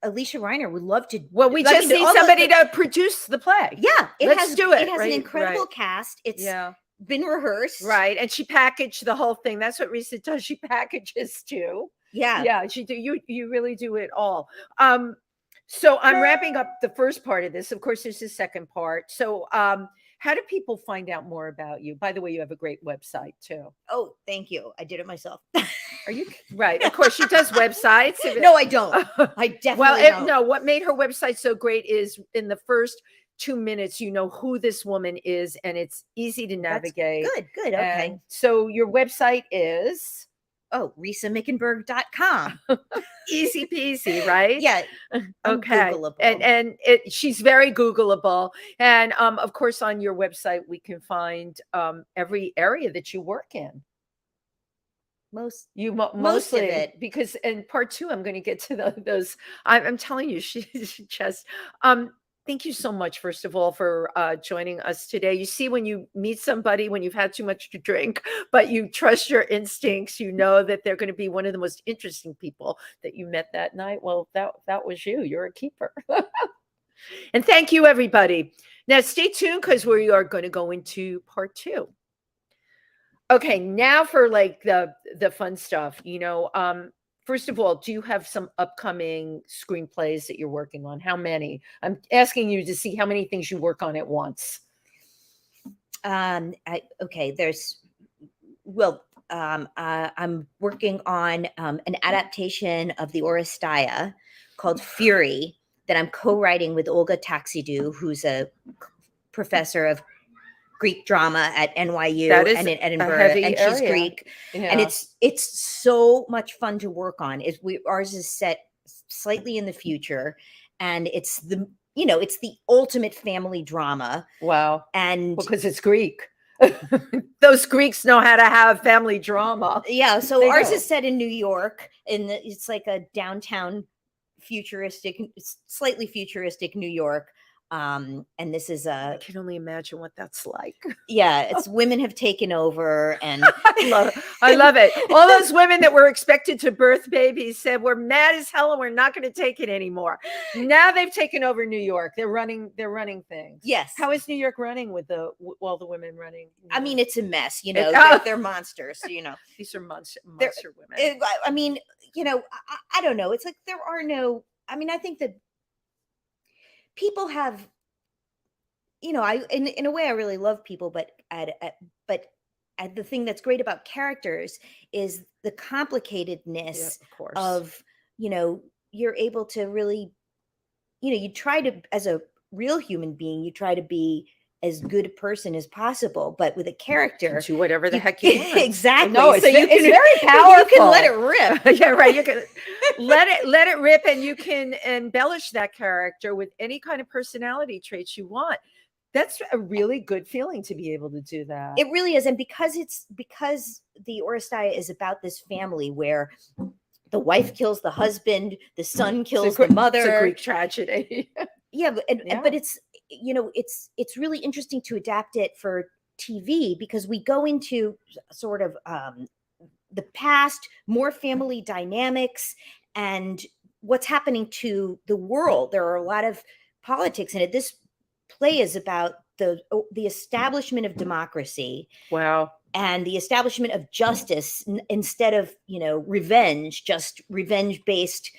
Alicia Reiner would love to. Well, we I just mean, need all the- somebody to produce the play. Yeah, Let's do it, It has right, an incredible right. cast. It's Yeah. been rehearsed, Right. And she packaged the whole thing. That's what Risa does. She packages too. Yeah, Yeah, she do. You really do it all. So I'm wrapping up the first part of this. Of course, there's the second part. So how do people find out more about you? By the way, you have a great website too. Oh, thank you. I did it myself. Are you right? Of course, she does websites. No, I don't. I definitely Well, don't. no. What made her website so great is in the first 2 minutes, you know who this woman is, and it's easy to That's navigate. Good. Okay. And so your website is Oh, RisaMickenberg.com. easy peasy, right? Yeah. I'm Okay. Googleable. And she's very Googleable. And of course, on your website, we can find every area that you work in. most Most Most of mostly it. because in part two, I'm going to get to those. I'm telling you, she just. Thank you so much, first of all, for joining us today. You see, when you meet somebody, when you've had too much to drink, but you trust your instincts, you know that they're going to be one of the most interesting people that you met that night. Well, that was you. You're a keeper. And thank you, everybody. Now, stay tuned because we are going to go into part two. Okay, now for like the fun stuff. First of all, do you have some upcoming screenplays that you're working on? How many? I'm asking you to see how many things you work on at once. I'm working on an adaptation of the Oresteia called Fury that I'm co-writing with Olga Taxidou, who's a professor of Greek drama at NYU That is and in a Edinburgh, heavy and she's area. Greek. Yeah. And it's so much fun to work on. Ours is set slightly in the future, and it's the ultimate family drama. Wow. And Because it's Greek. Those Greeks know how to have family drama. yeah, so They ours do. is set in New York, it's like a downtown slightly futuristic New York. And this is I can only imagine what that's like. it's women have taken over, and I love it. All those women that were expected to birth babies said, we're mad as hell and we're not going to take it anymore. Now they've taken over New York. They're running things. yes, How is New York running with all the women running? I mean, it's a mess. They're monsters. These are monster women. I mean, I don't know. It's like there are no. I mean, I think that people have, in a way, I really love people, but the thing that's great about characters is the complicatedness of course. of, you're able to really, you try to, as a real human being, you try to be as good a person as possible, but with a character, do whatever the heck you want. Exactly. No, so you it's can, very powerful. you can let it rip. Yeah, right. You can let it rip, and you can embellish that character with any kind of personality traits you want. That's a really good feeling to be able to do that. It really is. And because the Oresteia is about this family where the wife kills the husband, the son kills the mother. It's a Greek tragedy. Yeah, but it's it's really interesting to adapt it for TV, because we go into sort of the past, more family dynamics, and what's happening to the world. There are a lot of politics in it. This play is about the establishment of democracy Wow. and the establishment of justice instead of revenge, just revenge based,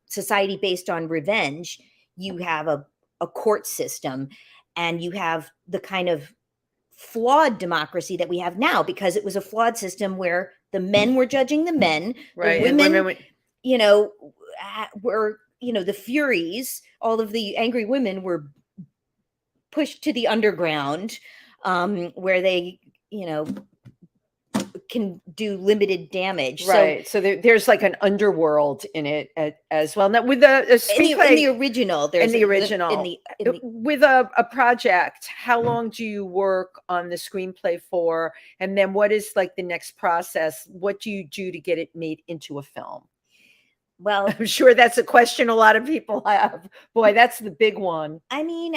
society based on revenge. You have a court system, and you have the kind of flawed democracy that we have now, because it was a flawed system where the men were judging the men, Right. the And women, women were the Furies, all of the angry women were pushed to the underground, where they can do limited damage. Right. So there's like an underworld in it as well. Now with the In screenplay, the original, in the original, with a project, how long do you work on the screenplay for? And then what is like the next process? What do you do to get it made into a film? well, I'm sure that's a question a lot of people have. Boy, that's the big one. I mean,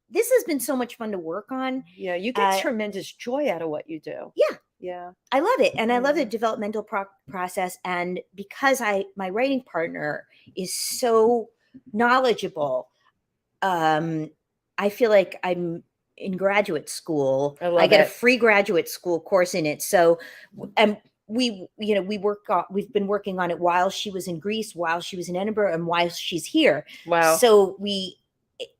this has been so much fun to work on. Yeah, you get tremendous joy out of what you do. Yeah. Yeah. I love it. And I love the developmental process. And because my writing partner is so knowledgeable, I feel like I'm in graduate school. I get a free graduate school course in it. So, and we've been working on it while she was in Greece, while she was in Edinburgh, and while she's here. Wow. So we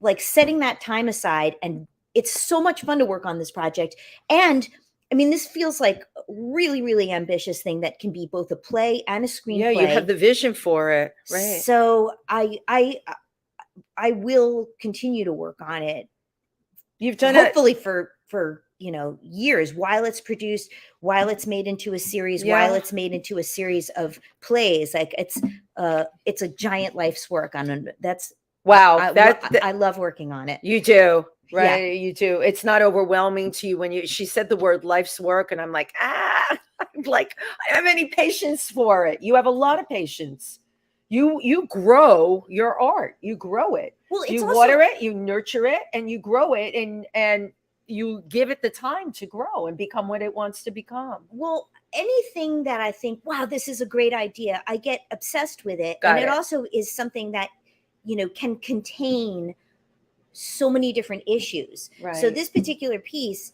like setting that time aside, and it's so much fun to work on this project. And I mean, this feels like a really, really ambitious thing that can be both a play and a screenplay. Yeah, you have the vision for it, right? So I will continue to work on it. You've done hopefully for years, while it's produced, while it's made into a series, while it's made into a series of plays. Like it's a giant life's work. That's wow. I love working on it. You do. Right. Yeah. You do. It's not overwhelming to you when she said the word life's work, and I'm like, I'm like, I don't have any patience for it. You have a lot of patience. You grow your art. You grow it. Well, it's you also, water it, you nurture it, and you grow it, and you give it the time to grow and become what it wants to become. Well, anything that I think, wow, this is a great idea, I get obsessed with it. Got and it also is something that, can contain so many different issues. Right. So this particular piece,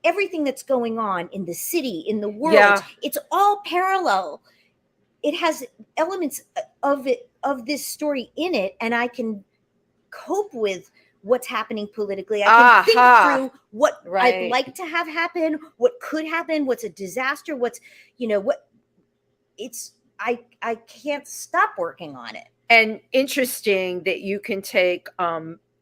everything that's going on in the city, in the world, it's all parallel. It has elements of this story in it, and I can cope with what's happening politically. I can think through what I'd like to have happen, what could happen, what's a disaster, what's, I can't stop working on it. And interesting that you can take,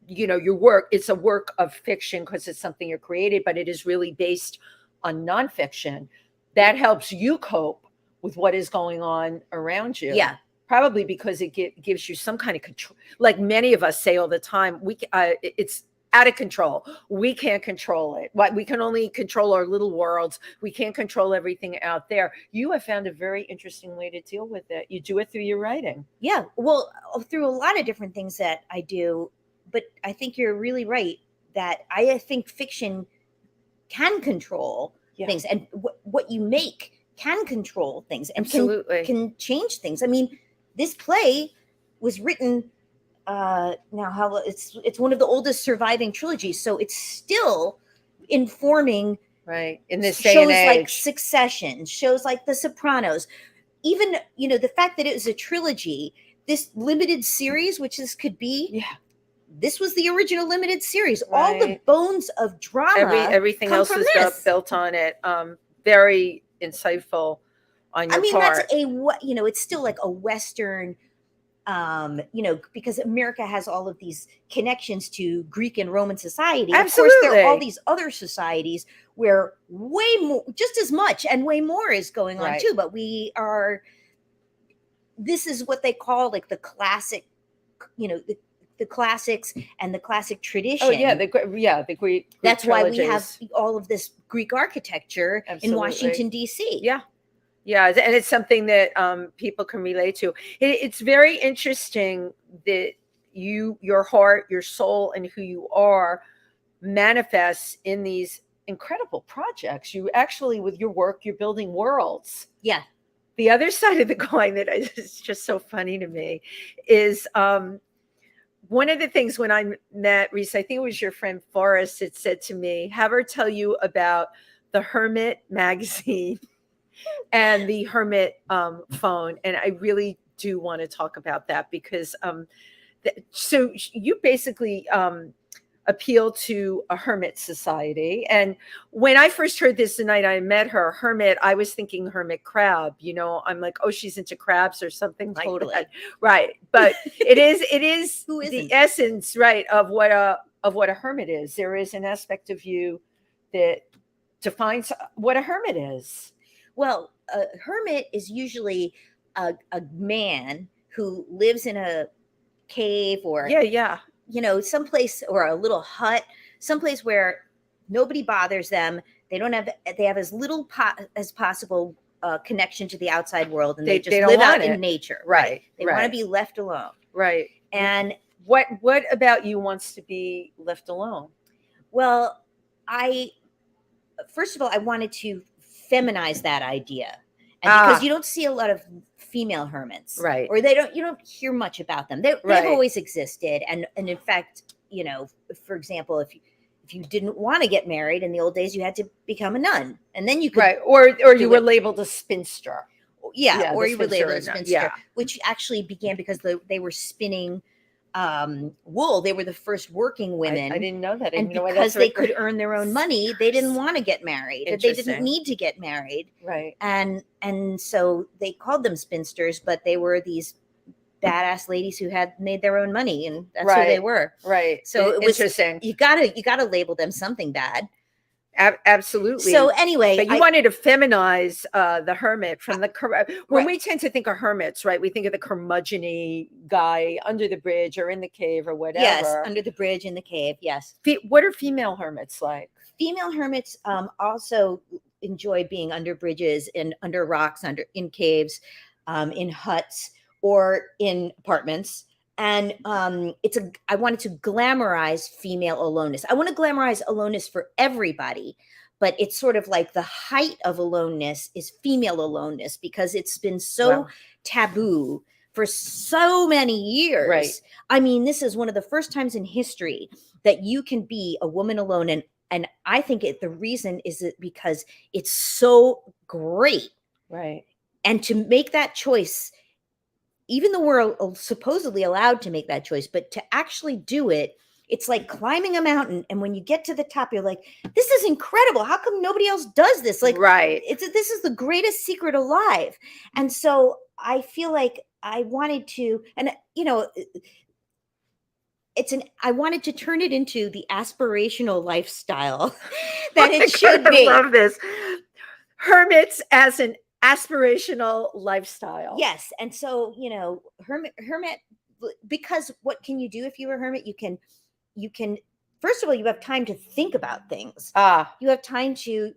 your work, it's a work of fiction because it's something you're created, but it is really based on nonfiction. That helps you cope with what is going on around you. Yeah. Probably because it gives you some kind of control. Like many of us say all the time, it's out of control. We can't control it. We can only control our little worlds. We can't control everything out there. You have found a very interesting way to deal with it. You do it through your writing. Yeah. Well, through a lot of different things that I do. But I think you're really right that I think fiction can control things, and what you make can control things and can change things. I mean, this play was written it's one of the oldest surviving trilogies, so it's still informing in this day and age. Shows like Succession, shows like The Sopranos, even the fact that it was a trilogy, this limited series, which this could be. This was the original limited series. All the bones of drama, everything else was built on it. Very insightful on your part. That's it's still like a Western, because America has all of these connections to Greek and Roman society. Absolutely. Of course, there are all these other societies where way more, just as much and way more is going on too. But this is what they call like the classic, the classics and the classic tradition. Oh yeah, the Greek. That's trilogies. why we have all of this Greek architecture in Washington D.C. Yeah, and it's something that people can relate to. It's very interesting that your heart, your soul, and who you are manifests in these incredible projects. You actually, with your work, you're building worlds. Yeah. The other side of the coin that is just so funny to me is one of the things when I met Risa, I think it was your friend Forrest, it said to me, have her tell you about the Hermit magazine and the Hermit phone. And I really do want to talk about that because so you basically appeal to a hermit society. And when I first heard this the night I met her, hermit, I was thinking hermit crab, you know, I'm like, oh, she's into crabs or something like that. Right. But it is the essence, right, of what a hermit is. There is an aspect of you that defines what a hermit is. Well, a hermit is usually a man who lives in a cave or you know, someplace, or a little hut, someplace where nobody bothers them. They have as little as possible connection to the outside world, and they just live out in nature. Right. They want to be left alone. Right. And what about you wants to be left alone? Well, first of all, I wanted to feminize that idea. And because you don't see a lot of female hermits, right? Or you don't hear much about them. They've always existed, and in fact, you know, for example, if you didn't want to get married in the old days, you had to become a nun, and then you could, or you were labeled a spinster. Yeah, or you were labeled a spinster, which actually began because they were spinning wool. They were the first working women. I didn't know that. And because they could earn their own money, they didn't want to get married. They didn't need to get married. Right. And so they called them spinsters, but they were these badass ladies who had made their own money, and that's who they were. Right. So it was interesting. You gotta label them something bad. Absolutely. So anyway, but you wanted to feminize the hermit from the when we tend to think of hermits, right? We think of the curmudgeon-y guy under the bridge or in the cave or whatever. Yes, under the bridge, in the cave. Yes. What are female hermits like? Female hermits also enjoy being under bridges and under rocks, in caves, in huts, or in apartments. And I wanted to glamorize female aloneness. I want to glamorize aloneness for everybody, but it's sort of like the height of aloneness is female aloneness, because it's been so taboo for so many years. Right. I mean, this is one of the first times in history that you can be a woman alone. And I think the reason is that because it's so great. Right. And to make that choice, even though we're supposedly allowed to make that choice, but to actually do it, it's like climbing a mountain. And when you get to the top, you're like, this is incredible. How come nobody else does this? Like, this is the greatest secret alive. And so I feel like I wanted to, and you know, I wanted to turn it into the aspirational lifestyle that it should be. I love this. Hermits as an aspirational lifestyle. Yes. And so, you know, hermit, because what can you do if you're a hermit? You can, first of all, you have time to think about things. You have time to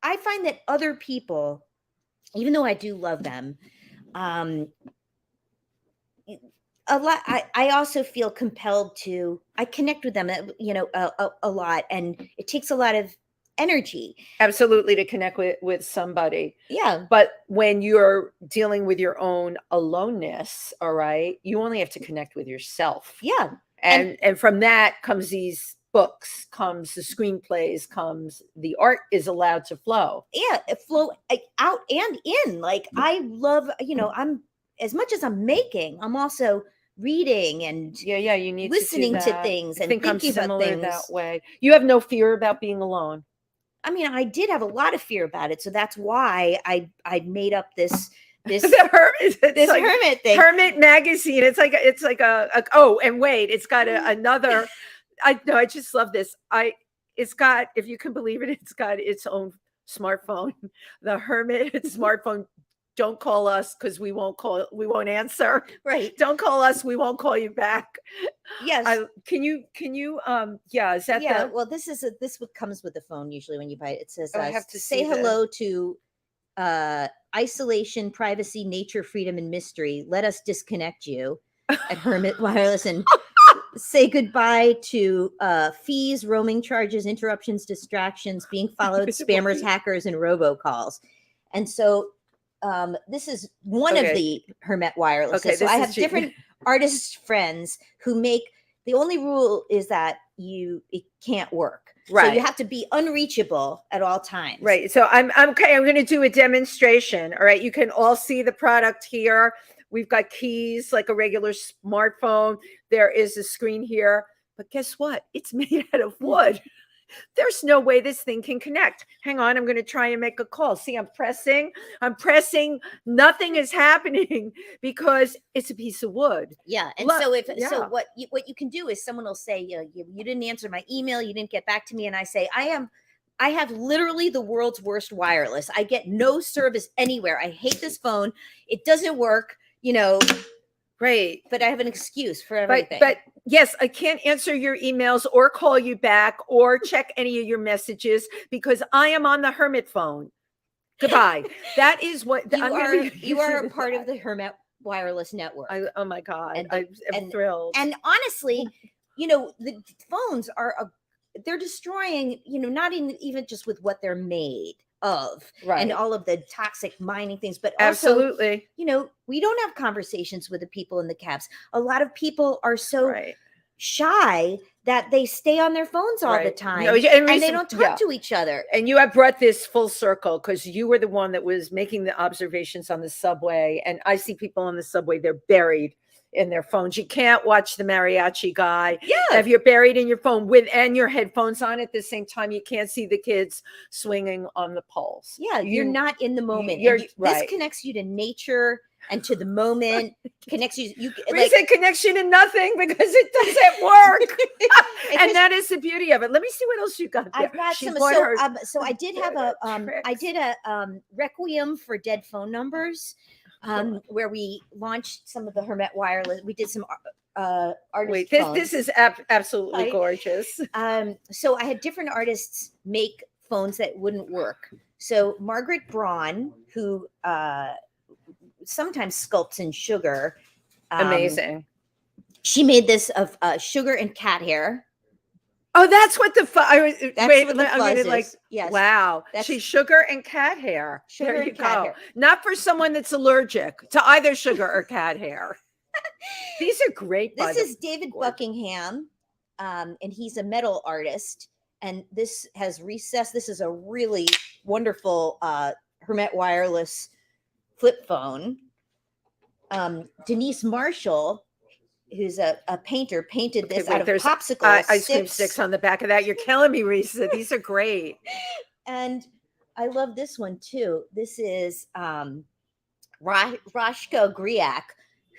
I find that other people, even though I do love them, a lot, I also feel compelled to, I connect with them, you know, a lot, and it takes a lot of energy. Absolutely, to connect with somebody. Yeah. But when you're dealing with your own aloneness, all right, you only have to connect with yourself. Yeah. And from that comes these books, comes the screenplays, comes the art is allowed to flow. Yeah, flow out and in. Like, I love, you know, I'm, as much as I'm making, I'm also reading and you need listening to things and think thinking I'm about things that way. You have no fear about being alone. I mean, I did have a lot of fear about it, so that's why I made up this hermit thing. Hermit magazine. It's like a oh, and wait, it's got another. I just love this. It's got, if you can believe it, it's got its own smartphone. The Hermit smartphone. Don't call us because we won't answer. Right. Don't call us. We won't call you back. Yes. Can you, is that well, this what comes with the phone usually when you buy it. It says, I have to say hello to isolation, privacy, nature, freedom, and mystery. Let us disconnect you at Hermit Wireless, and say goodbye to fees, roaming charges, interruptions, distractions, being followed, spammers, hackers, and robocalls. And so this is one of the Hermit Wireless. Okay, so I have different artist friends who make, the only rule is that it can't work. So Right. you have to be unreachable at all times. Right. So I'm okay. I'm going to do a demonstration. All right. You can all see the product here. We've got keys like a regular smartphone. There is a screen here. But guess what? It's made out of wood. There's no way this thing can connect. Hang on. I'm going to try and make a call. See, I'm pressing. Nothing is happening because it's a piece of wood. Yeah. And Look, so what you can do is someone will say, you didn't answer my email. You didn't get back to me. And I say, I have literally the world's worst wireless. I get no service anywhere. I hate this phone. It doesn't work, Great. but I have an excuse for everything. But yes, I can't answer your emails or call you back or check any of your messages because I am on the hermit phone. Goodbye. That is what you are a part of the Hermit Wireless Network. Oh my God. And I'm thrilled. And honestly, the phones they're destroying, not even just with what they're made of, Right. and all of the toxic mining things, but also, Absolutely. we don't have conversations with the people in the cabs. A lot of people are so Right. shy that they stay on their phones all the Right. time, No, and they don't talk to each other. And you have brought this full circle because you were the one that was making the observations on the subway. And I see people on the subway, they're buried in their phones. You can't watch the mariachi guy. Yeah. If you're buried in your phone and your headphones on at the same time, you can't see the kids swinging on the poles. Yeah, you're not in the moment. you're This right. connects you to nature and to the moment. Connects you. Recent connection to nothing because it doesn't work. And that is the beauty of it. Let me see what else you got there. I've got She some. bought So, her- so I did have a requiem for dead phone numbers, where we launched some of the Hermit Wireless. We did some artist Wait, phones. this is absolutely Right. gorgeous. So I had different artists make phones that wouldn't work. So Margaret Braun, who sometimes sculpts in sugar, Amazing. she made this of sugar and cat hair. Oh, that's what the That's wait. what the I'm fuzz gonna like. is. Yes. Wow, That's- she's sugar and cat hair. Sugar There and you cat go. hair. Not for someone that's allergic to either sugar or cat hair. These are great. This is David Buckingham, and he's a metal artist. And this has recessed. This is a really wonderful Hermit Wireless flip phone. Denise Marshall, who's a painter, painted this out of popsicle ice cream sticks on the back of that. You're killing me, Risa. These are great. And I love this one too. This is Rashko Griak,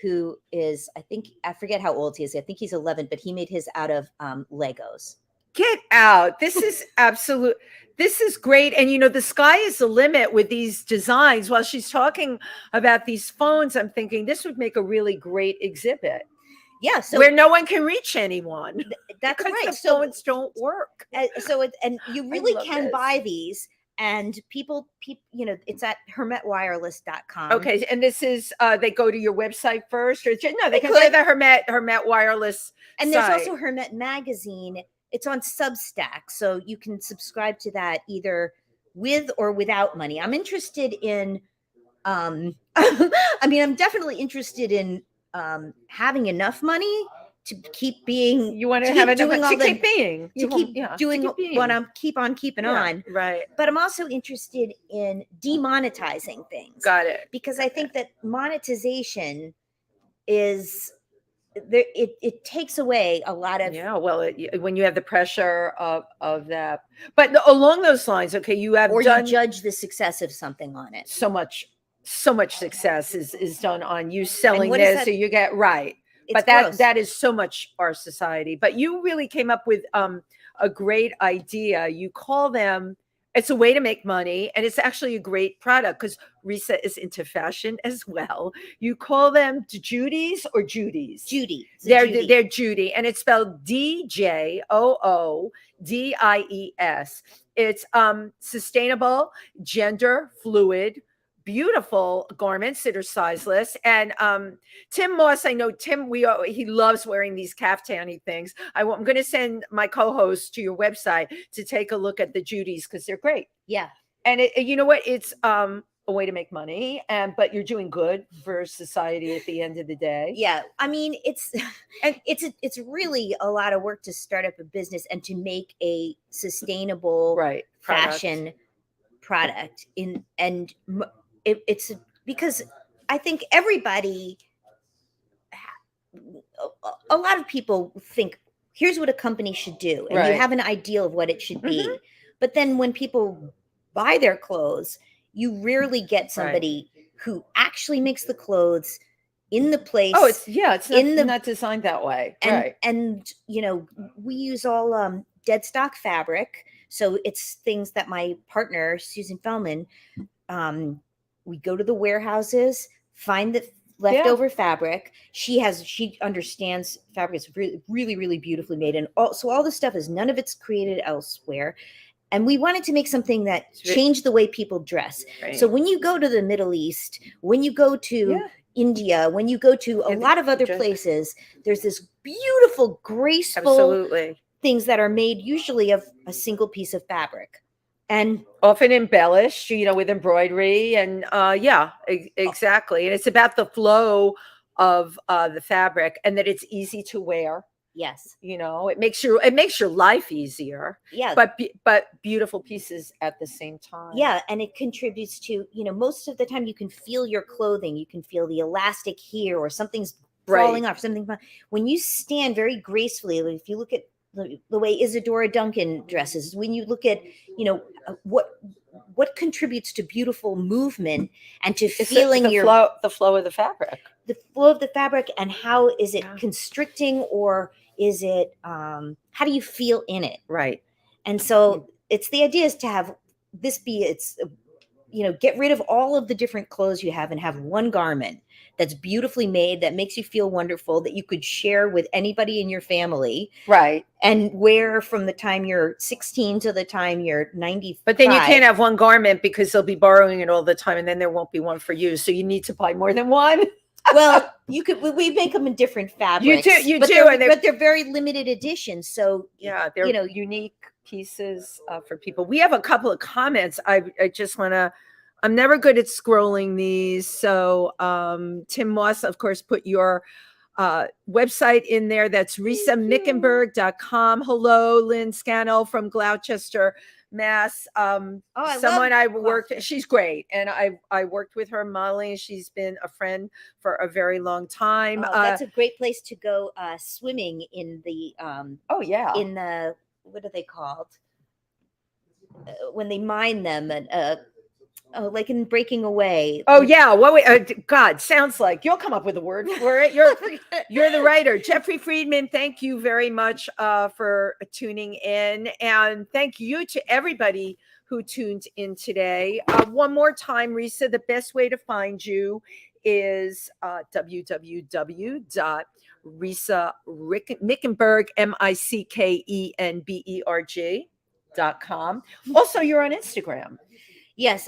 who is, I forget how old he is. I think he's 11, but he made his out of Legos. Get out. This is absolute. This is great. And the sky is the limit with these designs. While she's talking about these phones, I'm thinking this would make a really great exhibit. Yeah. So where no one can reach anyone. That's because right. The So phones don't work. and you really can buy these, and people, it's at hermetwireless.com. Okay. And this is, they go to your website first, or no, they can could. go to the Hermet Wireless And there's site. also Hermet Magazine. It's on Substack, so you can subscribe to that either with or without money. I'm interested in, I'm definitely interested in having enough money to keep being. You want to keep have enough doing all to the- keep being. to keep doing what I'm keep on keeping on. Right. But I'm also interested in demonetizing things. Got it. Because I think that monetization is there. It takes away a lot of. Yeah, well, when you have the pressure of that, but along those lines, okay, you have Or done you judge the success of something on it. so much success is done on you selling what is this, that? so you get right. It's But gross. that is so much our society. But you really came up with a great idea. You call them. It's a way to make money, and it's actually a great product because Risa is into fashion as well. You call them Judy's or Judy's? Judy. It's a They're Judy. they're Judy, and it's spelled DJOODIES. It's sustainable, gender fluid, beautiful garments that are sizeless. And Tym Moss, I know Tim. He loves wearing these caftani things. I'm going to send my co-host to your website to take a look at the Judy's because they're great. Yeah. And you know what? It's a way to make money, but you're doing good for society at the end of the day. Yeah, I mean, it's it's really a lot of work to start up a business and to make a sustainable Right. fashion product it's because I think everybody, a lot of people think, here's what a company should do, and you Right. have an ideal of what it should be. Mhm. But then when people buy their clothes, you rarely get somebody who actually makes the clothes in the place. Oh, it's not, in the- not designed that way. and Right. and we use all dead stock fabric, so it's things that my partner Susan Fellman, we go to the warehouses, find the leftover fabric. She understands fabric is really really beautifully made, and all the stuff is, none of it's created elsewhere. And we wanted to make something that changed the way people dress. Right. So when you go to the Middle East, when you go to India, when you go to a lot of other places, there's this beautiful, graceful Absolutely. things that are made usually of a single piece of fabric. And Often embellished, with embroidery and exactly. And it's about the flow of the fabric, and that it's easy to wear. yes, It makes your life easier. yeah, But beautiful pieces at the same time. yeah, and it contributes to, most of the time you can feel your clothing, you can feel the elastic here, or something's falling off, something. When you stand very gracefully, if you look at the way Isadora Duncan dresses, when you look at, what contributes to beautiful movement and to feeling the flow of the fabric. The flow of the fabric, and how is it constricting, or is it how do you feel in it? Right. And so it's, the idea is to have this be, get rid of all of the different clothes you have and have one garment that's beautifully made, that makes you feel wonderful, that you could share with anybody in your family, Right. and wear from the time you're 16 to the time you're 95. But then you can't have one garment, because they'll be borrowing it all the time, and then there won't be one for you. So you need to buy more than one. Well, we make them in different fabrics. You do, but they're very limited editions. So they're unique pieces for people. We have a couple of comments. I just want to. I'm never good at scrolling these. So Tim Moss, of course, put your website in there. That's risamickenberg.com. Hello, Lynn Scannell from Gloucester, Mass. She's great. And I worked with her modeling. She's been a friend for a very long time. That's a great place to go swimming in the in the, what are they called? When they mine them, and like in Breaking Away. Oh yeah, God, sounds like you'll come up with a word for it. You're the writer. Jeffrey Friedman, thank you very much for tuning in, and thank you to everybody who tuned in today. One more time, Risa, the best way to find you is www.risamickenberg, MICKENBERG.com. Also, you're on Instagram. Yes.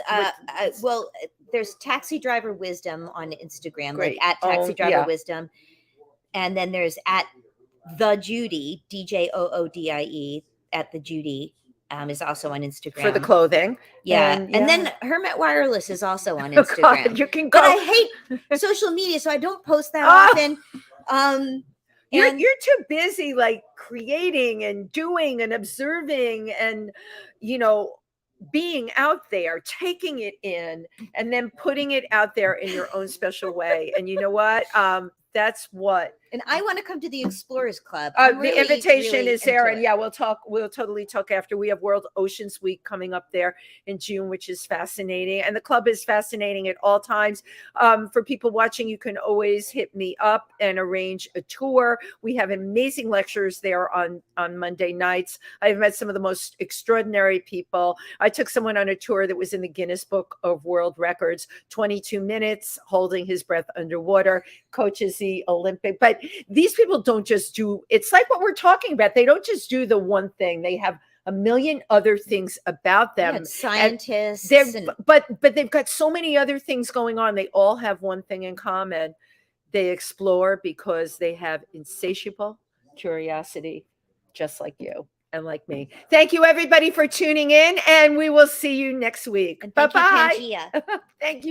Well, there's Taxi Driver Wisdom on Instagram, Great. like at Taxi Driver Wisdom. And then there's at The Judy, DJOODIE, at The Judy, is also on Instagram. For the clothing. Yeah. And then Hermit Wireless is also on Instagram. God, you can go. But I hate social media, so I don't post that often. You're too busy, like, creating and doing and observing and, being out there, taking it in, and then putting it out there in your own special way. And you know what? That's what. And I want to come to the Explorers Club. The invitation is there, and we'll talk. We'll totally talk after. We have World Oceans Week coming up there in June, which is fascinating, and the club is fascinating at all times. For people watching, you can always hit me up and arrange a tour. We have amazing lectures there on Monday nights. I've met some of the most extraordinary people. I took someone on a tour that was in the Guinness Book of World Records, 22 minutes holding his breath underwater, coaches the Olympic, but these people don't just do, it's like what we're talking about. They don't just do the one thing. They have a million other things about them. Yeah, scientists. But they've got so many other things going on. They all have one thing in common. They explore because they have insatiable curiosity, just like you. and like me. Thank you, everybody, for tuning in, and we will see you next week. And Bye thank you, bye. Pangea. Thank you.